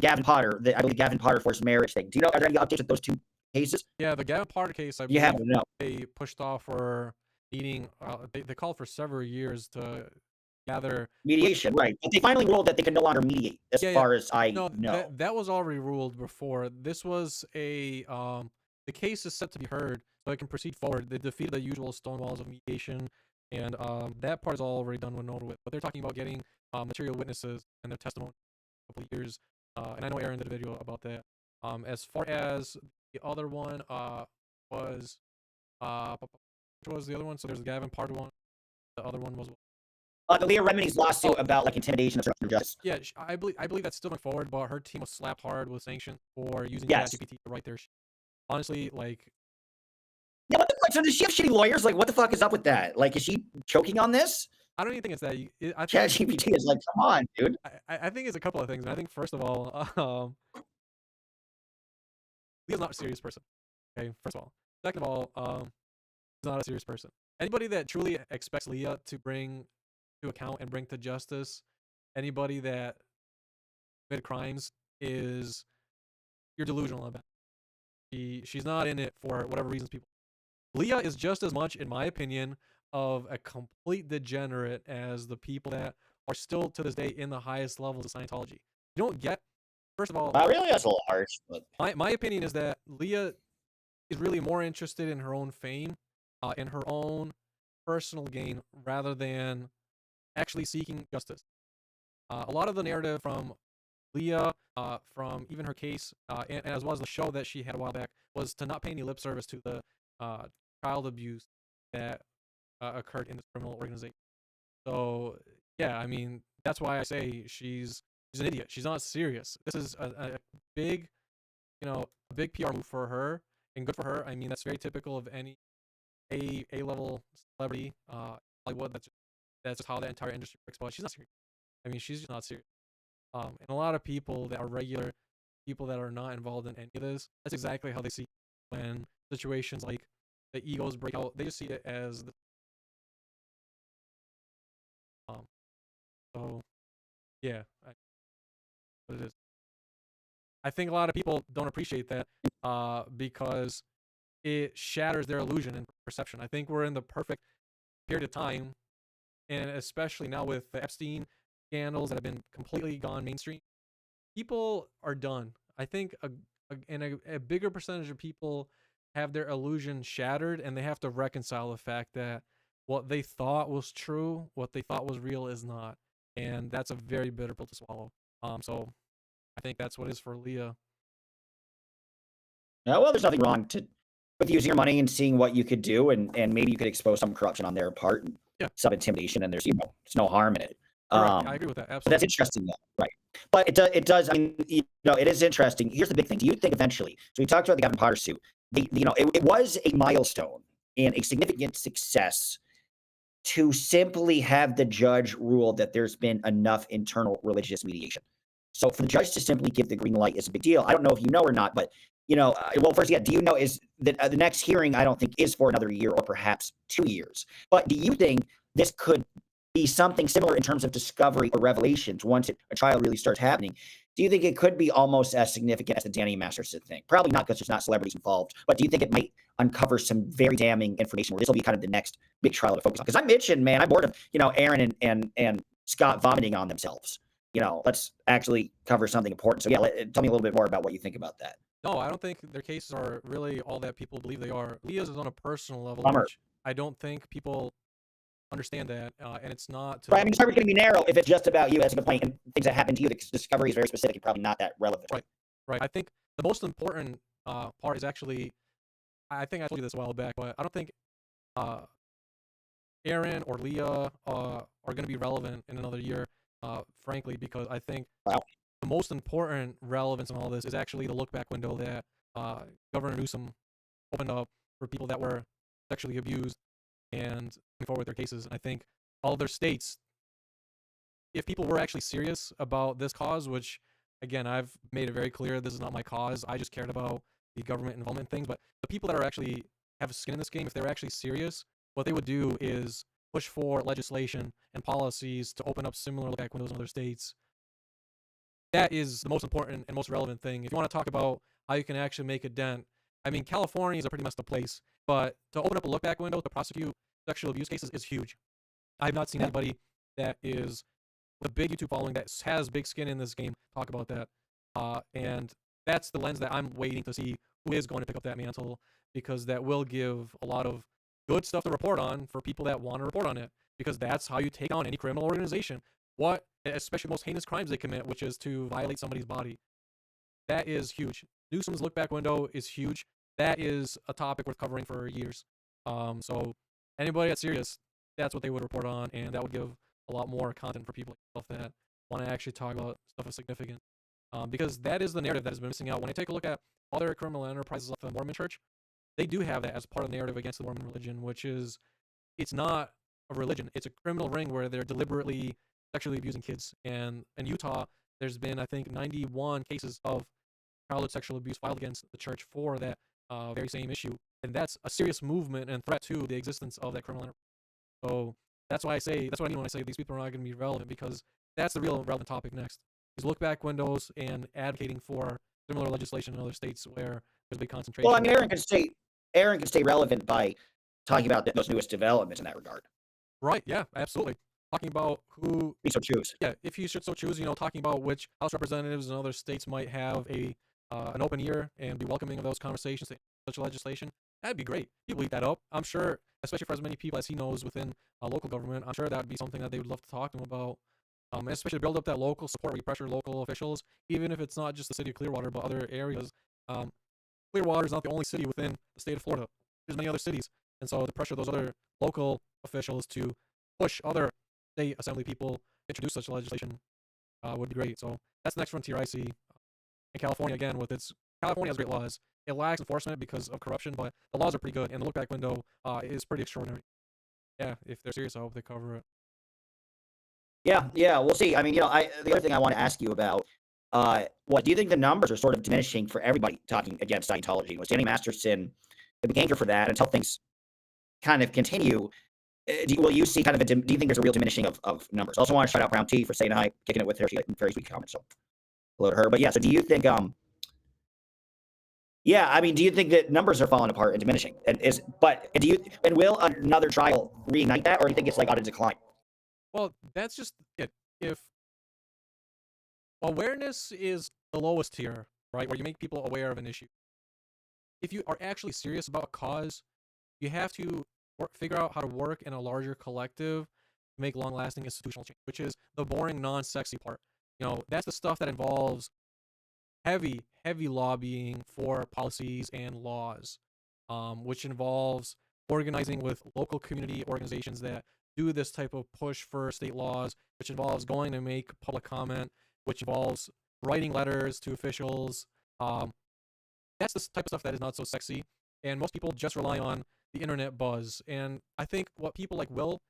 Gavin Potter, I believe Gavin Potter forced marriage thing. Do you know, are there any updates with those two cases? Yeah, the Gavin Potter case, I You believe have to know. they pushed off for needing, they called for several years to gather Mediation, right. But they finally ruled that they can no longer mediate, as far as I know. That was already ruled before. This was the case is set to be heard, so it can proceed forward. They defeated the usual stonewalls of mediation, and that part is already done and over with. But they're talking about getting material witnesses and their testimony in a couple of years. And I know Aaron did a video about that. As far as the other one was which was the other one? So there's the Gavin Potter one. The other one was the Leah Remini's lawsuit about like intimidation, obstruction of justice. Yeah, I believe that's still going forward, but her team was slapped hard with sanctions for using Yes. ChatGPT to write their shit. Honestly, like, Yeah, what the fuck? So does she have shitty lawyers? Like, what the fuck is up with that? Like, is she choking on this? I don't even think it's that. I think ChatGPT is like, come on, dude. I think it's a couple of things. And I think first of all, Leah's not a serious person. Okay, first of all. Second of all, he's not a serious person. Anybody that truly expects Leah to bring to account and bring to justice anybody that committed crimes is you're delusional about it. She's not in it for whatever reasons people. Leah is just as much, in my opinion, of a complete degenerate as the people that are still to this day in the highest levels of Scientology. You don't get, first of all, Really, that's a little harsh. But my opinion is that Leah is really more interested in her own fame, in her own personal gain, rather than actually seeking justice. A lot of the narrative from Leah, from even her case, and as well as the show that she had a while back, was to not pay any lip service to the uh, child abuse that occurred in this criminal organization. So yeah, I mean that's why I say she's an idiot. She's not serious. This is a big, a big PR move for her, and good for her. I mean that's very typical of any A level celebrity. Hollywood. That's just how that entire industry works. But she's not serious. I mean she's just not serious. And a lot of people that are regular people that are not involved in any of this, that's exactly how they see it when situations like the egos break out. They just see it as um. So yeah, what it is. I think a lot of people don't appreciate that because it shatters their illusion and perception. I think we're in the perfect period of time, and especially now with the Epstein scandals that have been completely gone mainstream, people are done. I think a bigger percentage of people have their illusion shattered, and they have to reconcile the fact that what they thought was true, what they thought was real, is not, and that's a very bitter pill to swallow. So I think that's what it is for Leah. yeah, well, there's nothing wrong with using your money and seeing what you could do, and maybe you could expose some corruption on their part and Yeah, some intimidation, and there's no harm in it. correct. I Um, agree with that. but that's Absolutely. interesting, though, right? But it does. I mean, it is interesting. Here's the big thing. Do you think eventually? So we talked about the Gavin Potter suit. It was a milestone and a significant success to simply have the judge rule that there's been enough internal religious mediation. So for the judge to simply give the green light is a big deal. I don't know if you know or not, but well, first, yeah, do you know is that the next hearing? I don't think is for another year or perhaps 2 years. But do you think this could be something similar in terms of discovery or revelations once a trial really starts happening? Do you think it could be almost as significant as the Danny Masterson thing? Probably not because there's not celebrities involved, but do you think it might uncover some very damning information where this will be kind of the next big trial to focus on? Because I'm itching, man. I'm bored of Aaron and Scott vomiting on themselves. Let's actually cover something important. So yeah, tell me a little bit more about what you think about that. No, I don't think their cases are really all that people believe they are. Leah's is on a personal level, Bummer. which I don't think people understand that, and it's not to Right. I the mean, it's never going to be narrow if it's just about you as a complaint and things that happen to you. The discovery is very specific and probably not that relevant. right, right. I think the most important part is actually, I think I told you this a while back, but I don't think uh, Aaron or Leah are going to be relevant in another year, frankly, because I think Wow. the most important relevance in all this is actually the look back window that Governor Newsom opened up for people that were sexually abused and moving forward with their cases. And I think all of their states, if people were actually serious about this cause, which again, I've made it very clear this is not my cause. I just cared about the government involvement in things. But the people that are actually have skin in this game, if they're actually serious, what they would do is push for legislation and policies to open up similar look back windows in other states. That is the most important and most relevant thing. If you want to talk about how you can actually make a dent, I mean, California is a pretty messed up place, but to open up a look back window to prosecute sexual abuse cases is huge. I have not seen anybody that is with a big YouTube following that has big skin in this game talk about that. And that's the lens that I'm waiting to see who is going to pick up that mantle, because that will give a lot of good stuff to report on for people that want to report on it, because that's how you take on any criminal organization. What, especially the most heinous crimes they commit, which is to violate somebody's body. That is huge. Newsom's look back window is huge. That is a topic worth covering for years. So anybody that's serious, that's what they would report on, and that would give a lot more content for people like yourself that want to actually talk about stuff of significance. Because that is the narrative that has been missing out. When I take a look at other criminal enterprises like the Mormon Church, they do have that as part of the narrative against the Mormon religion, which is it's not a religion. It's a criminal ring where they're deliberately sexually abusing kids. And in Utah, there's been, I think, 91 cases of childhood sexual abuse filed against the church for that very same issue. and that's a serious movement and threat to the existence of that criminal enterprise. So that's why I mean when I say these people are not going to be relevant, because that's the real relevant topic next. Is look back windows and advocating for similar legislation in other states where there's a big Well, I concentration. mean, Aaron can stay relevant by talking about those newest developments in that regard. Right? Yeah, absolutely. Talking about who, If he so choose. yeah, if you should so choose, talking about which House representatives in other states might have an open ear and be welcoming of those conversations, such legislation. That'd be great. People eat that up. I'm sure, especially for as many people as he knows within local government, I'm sure that would be something that they would love to talk to him about. And especially to build up that local support, where you pressure local officials, even if it's not just the city of Clearwater, but other areas. Um, Clearwater is not the only city within the state of Florida. There's many other cities, and so to pressure those other local officials to push other state assembly people to introduce such legislation would be great. So that's the next frontier I see. In California, again, with its California has great laws. It lacks enforcement because of corruption, but the laws are pretty good, and the look back window is pretty extraordinary. Yeah, if they're serious, I hope they cover it. Yeah, we'll see. I mean, the other thing I want to ask you about, what do you think the numbers are sort of diminishing for everybody talking against Scientology? Was Danny Masterson the big anchor for that until things kind of continue? Will you see kind of do you think there's a real diminishing of numbers? Also, want to shout out Brown T for saying hi, kicking it with her. She had very sweet comments, so hello to her. But yeah, so do you think yeah, I mean, do you think that numbers are falling apart and diminishing? And will another trial reignite that, or do you think it's like on a decline? Well, that's just it. If awareness is the lowest tier, right, where you make people aware of an issue, if you are actually serious about a cause, you have to figure out how to work in a larger collective to make long-lasting institutional change, which is the boring, non-sexy part. That's the stuff that involves heavy, heavy lobbying for policies and laws, which involves organizing with local community organizations that do this type of push for state laws, which involves going to make public comment, which involves writing letters to officials. Um, that's the type of stuff that is not so sexy, and most people just rely on the internet buzz. And I think what people like Will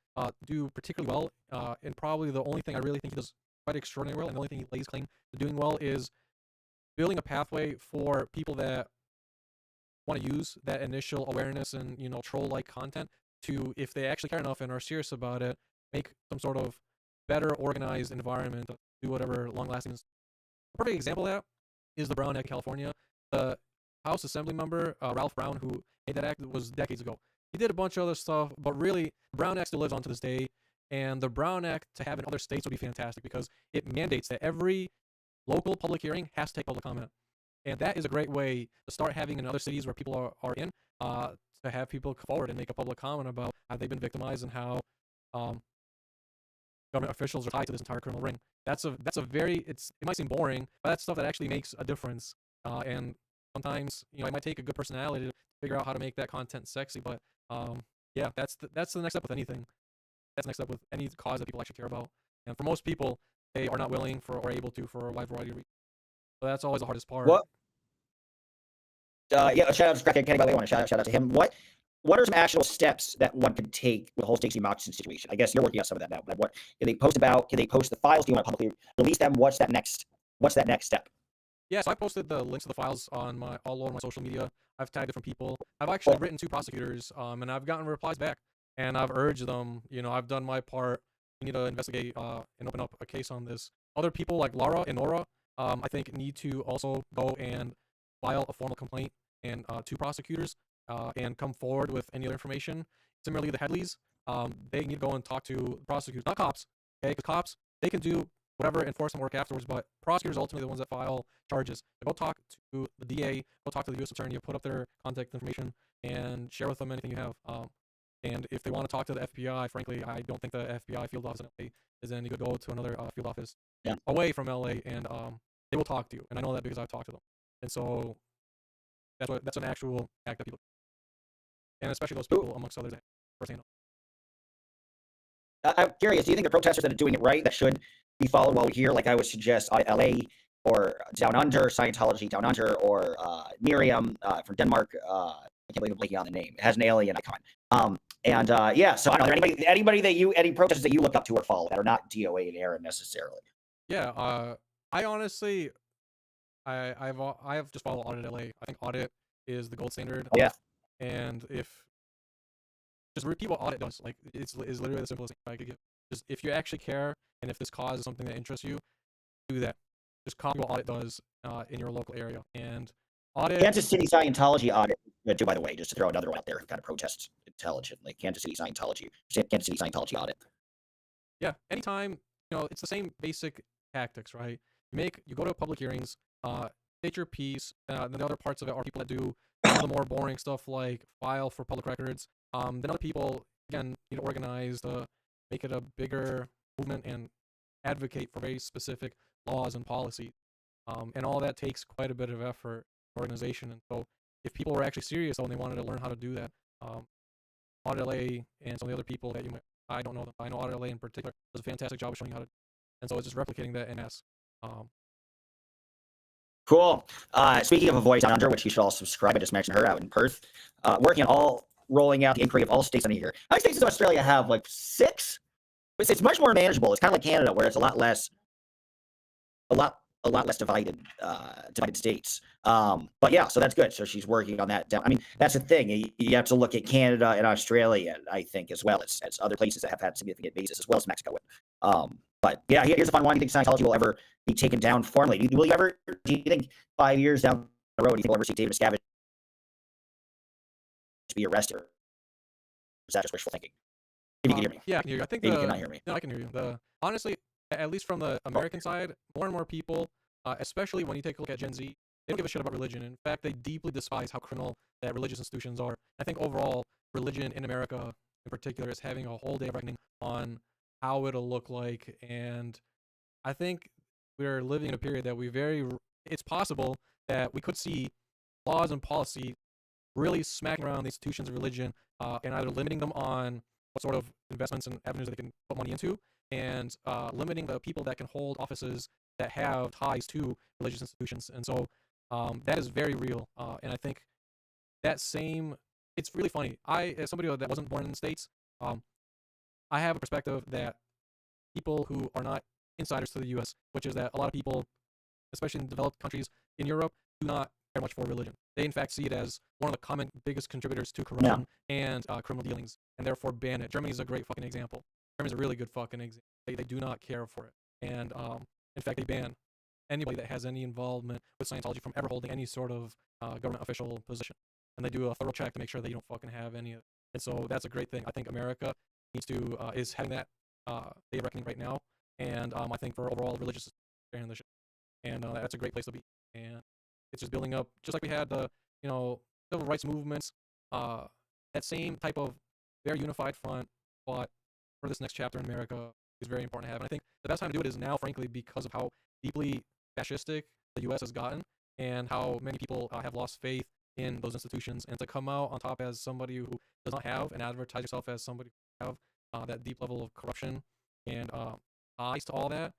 do particularly well, and probably the only thing I really think he does quite extraordinarily well, and the only thing he lays claim to doing well, is building a pathway for people that want to use that initial awareness and troll-like content to, if they actually care enough and are serious about it, make some sort of better organized environment to do whatever long-lasting. A perfect example of that is the Brown Act in California. The House Assembly member, Ralph Brown, who made that act, was decades ago. He did a bunch of other stuff, but really, the Brown Act still lives on to this day. And the Brown Act to have in other states would be fantastic, because it mandates that every local public hearing has to take public comment. And that is a great way to start having in other cities where people are in, to have people come forward and make a public comment about how they've been victimized and how um, government officials are tied to this entire criminal ring. That's a very, it might seem boring, but that's stuff that actually makes a difference. And sometimes it might take a good personality to figure out how to make that content sexy. But yeah, that's the next step with anything. That's the next step with any cause that people actually care about. And for most people, they are not willing for or able to for a wide variety of reasons. So that's always the hardest part. What yeah, shout out to Kenny, by the way. I want to shout out to him. What are some actionable steps that one could take with the whole Stacy Moxon situation? I guess you're working on some of that now. Like, what can they post about? Can they post the files? Do you want to publicly release them? What's that next step? Yeah, so I posted the links to the files on all over my social media. I've tagged different people. I've actually Well, written to prosecutors, and I've gotten replies back. And I've urged them, I've done my part. We need to investigate and open up a case on this. Other people like Laura and Nora, I think, need to also go and file a formal complaint and to prosecutors and come forward with any other information. Similarly, the Headleys, they need to go and talk to prosecutors, not cops. Okay, because cops, they can do whatever enforcement work afterwards, but prosecutors are ultimately the ones that file charges. So go talk to the DA, go talk to the U.S. attorney, put up their contact information, and share with them anything you have. And if they want to talk to the FBI, frankly, I don't think the FBI field office in LA is any good. Go to another field office yeah. away from LA, and they will talk to you. And I know that because I've talked to them. And so that's an actual act that people, and especially those people amongst others that firsthand. I'm curious. Do you think the protesters that are doing it right that should be followed while we're here? Like I would suggest LA or Down Under, Scientology Down Under, or Miriam from Denmark. I can't believe I'm blanking on the name. It has an alien icon. Yeah, so I don't know. Any protesters that you look up to or follow that are not DOA and Aaron necessarily? Yeah, I honestly, I've just followed Audit LA. I think Audit is the gold standard Oh, yeah. And if just repeat what audit does, like it's literally the simplest thing I could give. Just if you actually care and if this cause is something that interests you, do that. Just copy what audit does in your local area. And audit, Kansas City Scientology audit, too, by the way, just to throw another one out there, kind of protest intelligently. Kansas City Scientology audit. yeah, anytime, it's the same basic tactics, right? You go to public hearings, state your piece. Then the other parts of it are people that do some of the more boring stuff like file for public records. Then other people, again, need to organize to make it a bigger movement and advocate for very specific laws and policies. And all that takes quite a bit of effort, organization. And so if people were actually serious and they wanted to learn how to do that, Audit LA and some of the other people that I don't know them. I know Audit LA in particular does a fantastic job of showing you how to, and so it's just replicating that in mass. Cool. Speaking of A Voice Down Under, which you should all subscribe, I just mentioned her out in Perth, working on rolling out the inquiry of all states under here. How many states does Australia have? Like 6? It's much more manageable. It's kind of like Canada, where it's a lot less divided states. But yeah, so that's good. So she's working on that down. I mean, that's the thing. You have to look at Canada and Australia, I think, as well as other places that have had significant bases, as well as Mexico. But yeah, here's a fun one. Do you think Scientology will ever be taken down formally? Do you think 5 years down the road, do you think we'll ever see David Miscavige be arrested? Or is that just wishful thinking? If you can hear me. Yeah, I can hear you. I think Maybe you cannot hear me. No, I can hear you. Honestly, at least from the American side, more and more people, especially when you take a look at Gen Z, they don't give a shit about religion. In fact, they deeply despise how criminal that religious institutions are. I think overall, religion in America, in particular, is having a whole day of reckoning on how it'll look like. And I think we're living in a period that it's possible that we could see laws and policy really smacking around the institutions of religion and either limiting them on what sort of investments and avenues they can put money into, and limiting the people that can hold offices that have ties to religious institutions. And so that is very real. And I think it's really funny. As somebody that wasn't born in the States, I have a perspective that people who are not insiders to the U.S., which is that a lot of people, especially in developed countries in Europe, do not care much for religion. They, in fact, see it as one of the common biggest contributors to corruption and criminal dealings, and therefore ban it. Germany is a great fucking example. Germany's a really good fucking example. They do not care for it. And, in fact, they ban anybody that has any involvement with Scientology from ever holding any sort of government official position. And they do a thorough check to make sure that you don't fucking have any of it. And so that's a great thing. I think America is having that day of reckoning right now. And I think for overall religious and the shit. And that's a great place to be. And it's just building up, just like we had the civil rights movements. That same type of very unified front, but for this next chapter in America is very important to have. And I think the best time to do it is now, frankly, because of how deeply fascistic the U.S. has gotten and how many people have lost faith in those institutions. And to come out on top as somebody who does not have and advertise yourself as somebody who have that deep level of corruption and ties to all that,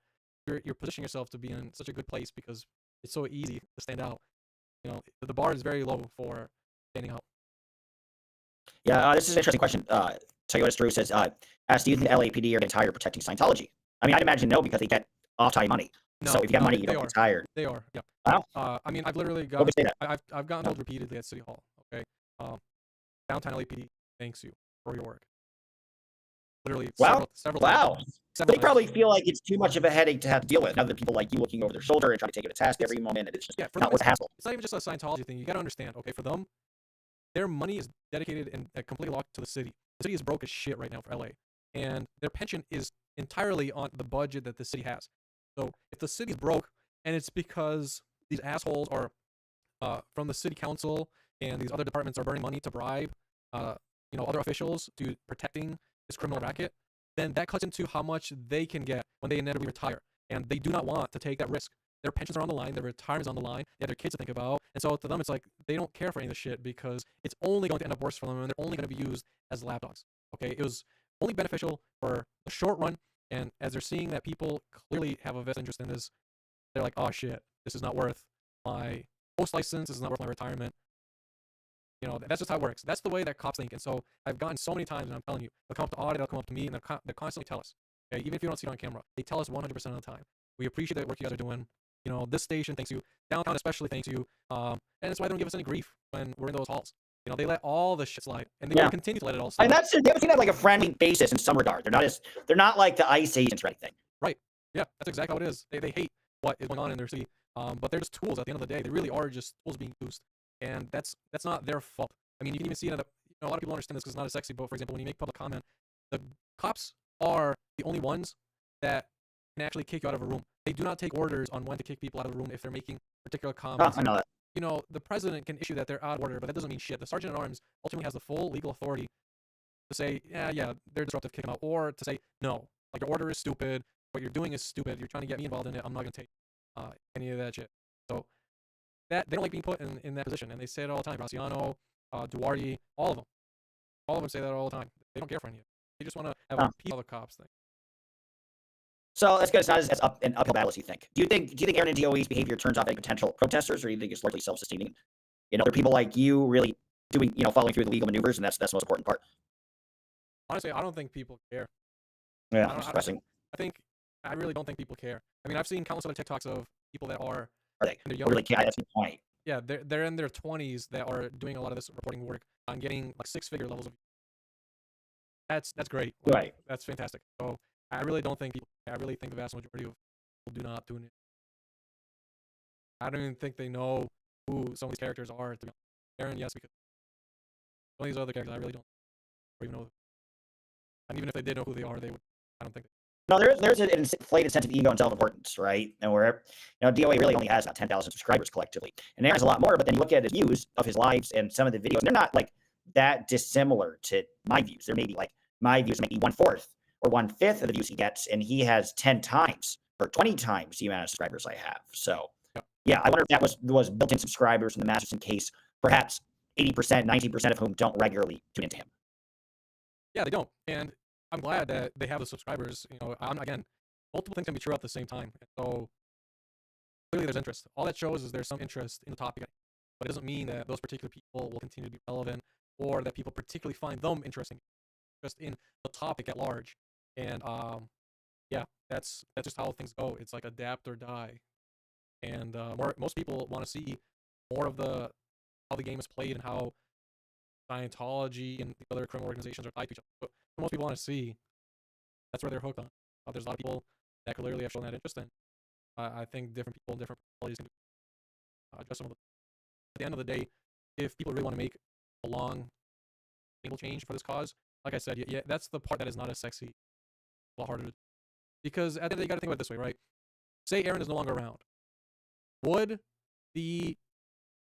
you're positioning yourself to be in such a good place because it's so easy to stand out. The bar is very low for standing out. Yeah, this is an interesting question. Toyota Drew says, asked, do you think the LAPD are getting tired of protecting Scientology? I mean, I'd imagine no, because they get off-time money. No, so if you get money, you they don't get tired. They are, yeah. Wow. I mean, I've literally What would you say gotten, I've gotten told repeatedly at City Hall, okay? Downtown LAPD thanks you for your work. Literally, Wow. several Wow. times. They probably feel like it's too much of a headache to have to deal with. Other people like you looking over their shoulder and trying to take it to task every moment. And it's just for not them, worth the hassle. It's not even just a Scientology thing. You got to understand, okay? For them, their money is dedicated and completely locked to the city. The city is broke as shit right now for LA. And their pension is entirely on the budget that the city has. So if the city's broke, and it's because these assholes are from the city council and these other departments are burning money to bribe other officials to protecting this criminal racket, then that cuts into how much they can get when they inevitably retire. And they do not want to take that risk. Their pensions are on the line, their retirement's on the line, they have their kids to think about. And so to them, it's like they don't care for any of this shit because it's only going to end up worse for them and they're only going to be used as lapdogs. Okay? It was only beneficial for the short run. And as they're seeing that people clearly have a vested interest in this, they're like, oh shit, this is not worth my post license, this is not worth my retirement. That's just how it works. That's the way that cops think. And so I've gotten so many times, and I'm telling you, they'll come up to audit, they'll come up to me, and they constantly tell us, okay, even if you don't see it on camera, they tell us 100% of the time. We appreciate the work you guys are doing. This station thanks you. Downtown especially thanks you. And that's why they don't give us any grief when we're in those halls. You know, they let all the shit slide, and they Yeah. will continue to let it all And slide. that's they haven't seen that like a friendly basis in some regard. They're not like the ICE agents or anything. Right. Yeah, that's exactly what it is. They hate what is going on in their city, but they're just tools at the end of the day. They really are just tools being used, and that's not their fault. I mean, you can even see it in a lot of people understand this because it's not as sexy, but for example, when you make public comment, the cops are the only ones that can actually kick you out of a room. They do not take orders on when to kick people out of the room if they're making particular Oh, comments. I know that. You know, the president can issue that they're out of order, but that doesn't mean shit. The sergeant at arms ultimately has the full legal authority to say, yeah, they're disruptive, kick them out, or to say, no, like your order is stupid, what you're doing is stupid, you're trying to get me involved in it, I'm not going to take any of that shit. So that they don't like being put in that position, and they say it all the time. Graciano, Duarte, all of them say that all the time. They don't care for any of it. They just want to have Oh. a peace of the cops thing. So that's good. It's not as an uphill battle as you think. Do you think Aaron and DOE's behavior turns off any potential protesters, or do you think it's largely self-sustaining? You know, there are people like you really doing, following through the legal maneuvers, and that's the most important part. Honestly, I don't think people care. Yeah, I don't. expressing. I really don't think people care. I mean, I've seen countless other TikToks of people that are Are they? in their Or younger really can't. That's the point. yeah, they're in their 20s that are doing a lot of this reporting work on getting like six-figure levels of. That's great. Like, Right. that's fantastic. So I really don't think people. I really think the vast majority of people do not tune in. I don't even think they know who some of these characters are. To be honest. Aaron, yes, because some of these other characters I really don't even know. And even if they did know who they are, they would. I don't think. No, there's an inflated sense of ego and self-importance, right? And where DOA really only has about 10,000 subscribers collectively, and Aaron has a lot more. But then you look at his views of his lives and some of the videos, and they're not like that dissimilar to my views. They're maybe like my views, maybe 1/4 or 1/5 of the views he gets, and he has 10 times or 20 times the amount of subscribers I have. So, Yeah. yeah, I wonder if that was built-in subscribers in the Masterson case, perhaps 80%, 90% of whom don't regularly tune into him. Yeah, they don't. And I'm glad that they have the subscribers. You know, again, multiple things can be true at the same time. So clearly there's interest. All that shows is there's some interest in the topic. But it doesn't mean that those particular people will continue to be relevant or that people particularly find them interesting just in the topic at large. And yeah, that's just how things go. It's like adapt or die. And most people want to see more of how the game is played and how Scientology and the other criminal organizations are tied to each other. But what most people want to see, that's where they're hooked on. There's a lot of people that clearly have shown that interest in. I think different people, different qualities can address some of them. At the end of the day, if people really want to make a long, sustainable change for this cause, like I said, yeah, that's the part that is not as sexy, a lot harder to do. Because at the end of the day, you got to think about it this way, right? Say Aaron is no longer around. Would the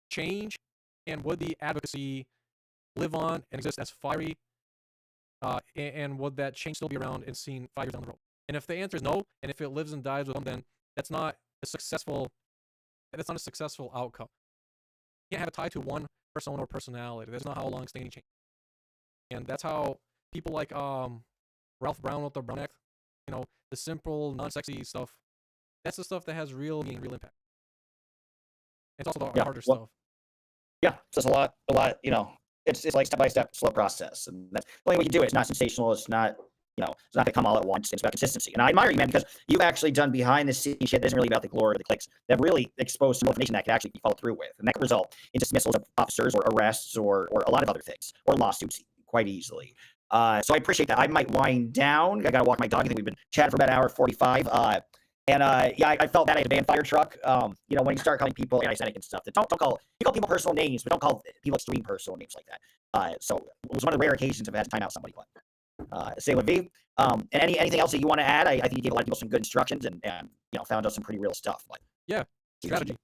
change and would the advocacy live on and exist as fiery? And would that change still be around and seen 5 years down the road? And if the answer is no, and if it lives and dies with them, then that's not a successful. That's not a successful outcome. You can't have it tied to one persona or personality. That's not how long-standing change. And that's how people like Ralph Brown with the Brown Act, the simple, non-sexy stuff. That's the stuff that has real meaning, real impact. It's also the harder stuff. Yeah, so it's a lot. It's like step-by-step, slow process, and that's the only way you do it. It's not sensational. It's not, it's not going to come all at once. It's about consistency. And I admire you, man, because you've actually done behind-the-scenes shit that isn't really about the glory or the clicks, that really exposed some information that could actually be followed through with, and that could result in dismissals of officers or arrests or a lot of other things, or lawsuits quite easily. So I appreciate that. I might wind down. I got to walk my dog. I think we've been chatting for about an hour 45. Yeah, I felt bad. I had a van fire truck. When you start calling people anti-Semitic and stuff, don't call people personal names, but don't call people extreme personal names like that. So it was one of the rare occasions I've had to time out somebody. But say V. And anything else that you want to add? I think you gave a lot of people some good instructions and found out some pretty real stuff. But yeah, strategy.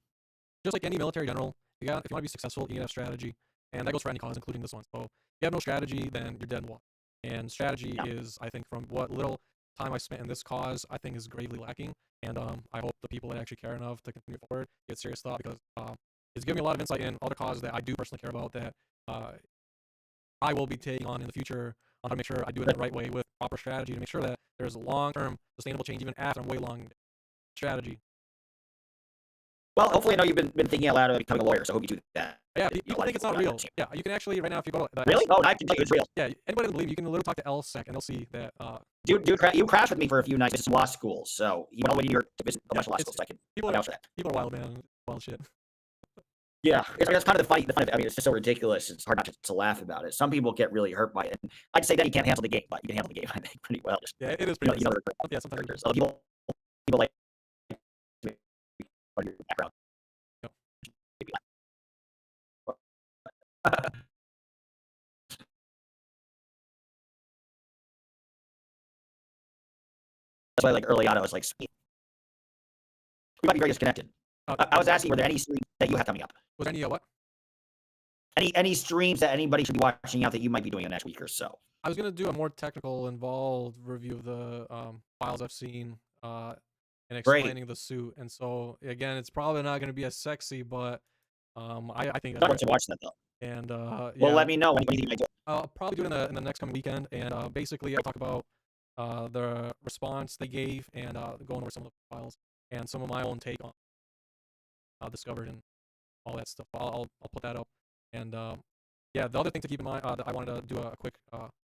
Just like any military general, if you want to be successful, you need to have strategy, and that goes for any cause, including this one. So if you have no strategy, then you're dead in the water. And strategy is, I think, from what little time I spent in this cause, I think is gravely lacking. And I hope the people that actually care enough to continue forward get serious thought, because it's given me a lot of insight in other causes that I do personally care about that I will be taking on in the future on how to make sure I do it the right way with proper strategy to make sure that there's a long-term sustainable change even after I'm way long strategy. Well, hopefully, I know you've been thinking out loud about becoming a lawyer, so I hope you do that. Yeah, people think it's not real. Yeah, you can actually right now if you go. Really? Oh, I can tell you it's real. Yeah, anybody can believe you can literally talk to LSEC and they'll see that. Dude, you crashed with me for a few nights at some law schools, so you know when you're to visit a bunch of law schools, I can vouch for that. People are wild, man. Wild shit. Yeah, it's kind of the funny. I mean, it's just so ridiculous. It's hard not to laugh about it. Some people get really hurt by it. And I'd say that he can't handle the game, but you can handle the game, I think, pretty well. Just Yeah, it is you know, pretty you know basic. the Yeah, sometimes you do. characters. Other people like to make fun of your background. Yep. That's why, like early on, I was like, "Sweet, we might be very disconnected." I was asking, were there any streams that you have coming up? Was there any what? Any streams that anybody should be watching out that you might be doing in the next week or so? I was gonna do a more technical, involved review of the files I've seen, and Great. explaining the suit. And so again, it's probably not gonna be as sexy, but I think I that's want worth to it. watch that though. And Well, yeah, let me know when you think you might do it. I'll probably do it in the next coming weekend. And basically, I talk about the response they gave, and going over some of the files and some of my own take on discovered and all that stuff. I'll put that up. And yeah, the other thing to keep in mind that I wanted to do a quick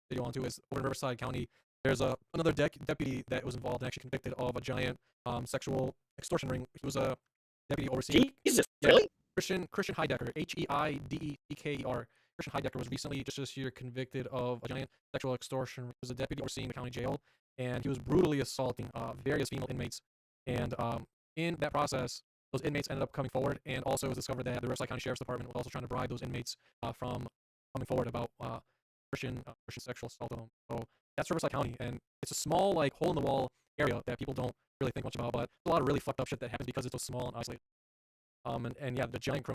video on too is over in Riverside County, there's another deputy that was involved and actually convicted of a giant sexual extortion ring. He was a deputy overseeing. Jesus, Yeah, really? Christian Heidecker, Heidecker. Christian Heidecker was recently, just this year, convicted of a giant sexual extortion. He was a deputy overseeing the county jail, and he was brutally assaulting various female inmates. And in that process, those inmates ended up coming forward, and also it was discovered that the Riverside County Sheriff's Department was also trying to bribe those inmates from coming forward about Christian sexual assault on them. So that's Riverside County, and it's a small, like, hole in the wall area that people don't really think much about, but a lot of really fucked up shit that happens because it's so small and isolated. And yeah, the giant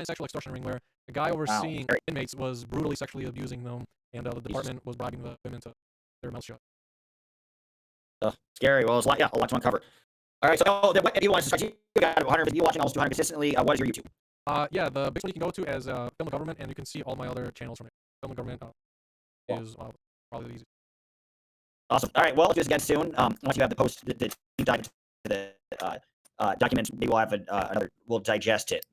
sexual extortion ring where the guy Wow. overseeing inmates was brutally sexually abusing them, and the department was bribing the women to their mouths shut. Scary. Well, it's a lot to uncover. All right. So, if you want to start, you got 150 you watching, almost 200 consistently. What is your YouTube? Yeah, the biggest one you can go to is Film and Government, and you can see all my other channels from it. Film and Government Cool. is probably the easiest. Awesome. All right. Well, let's do this again soon. Once you have the deep dive into the documents, maybe we'll have we'll digest it.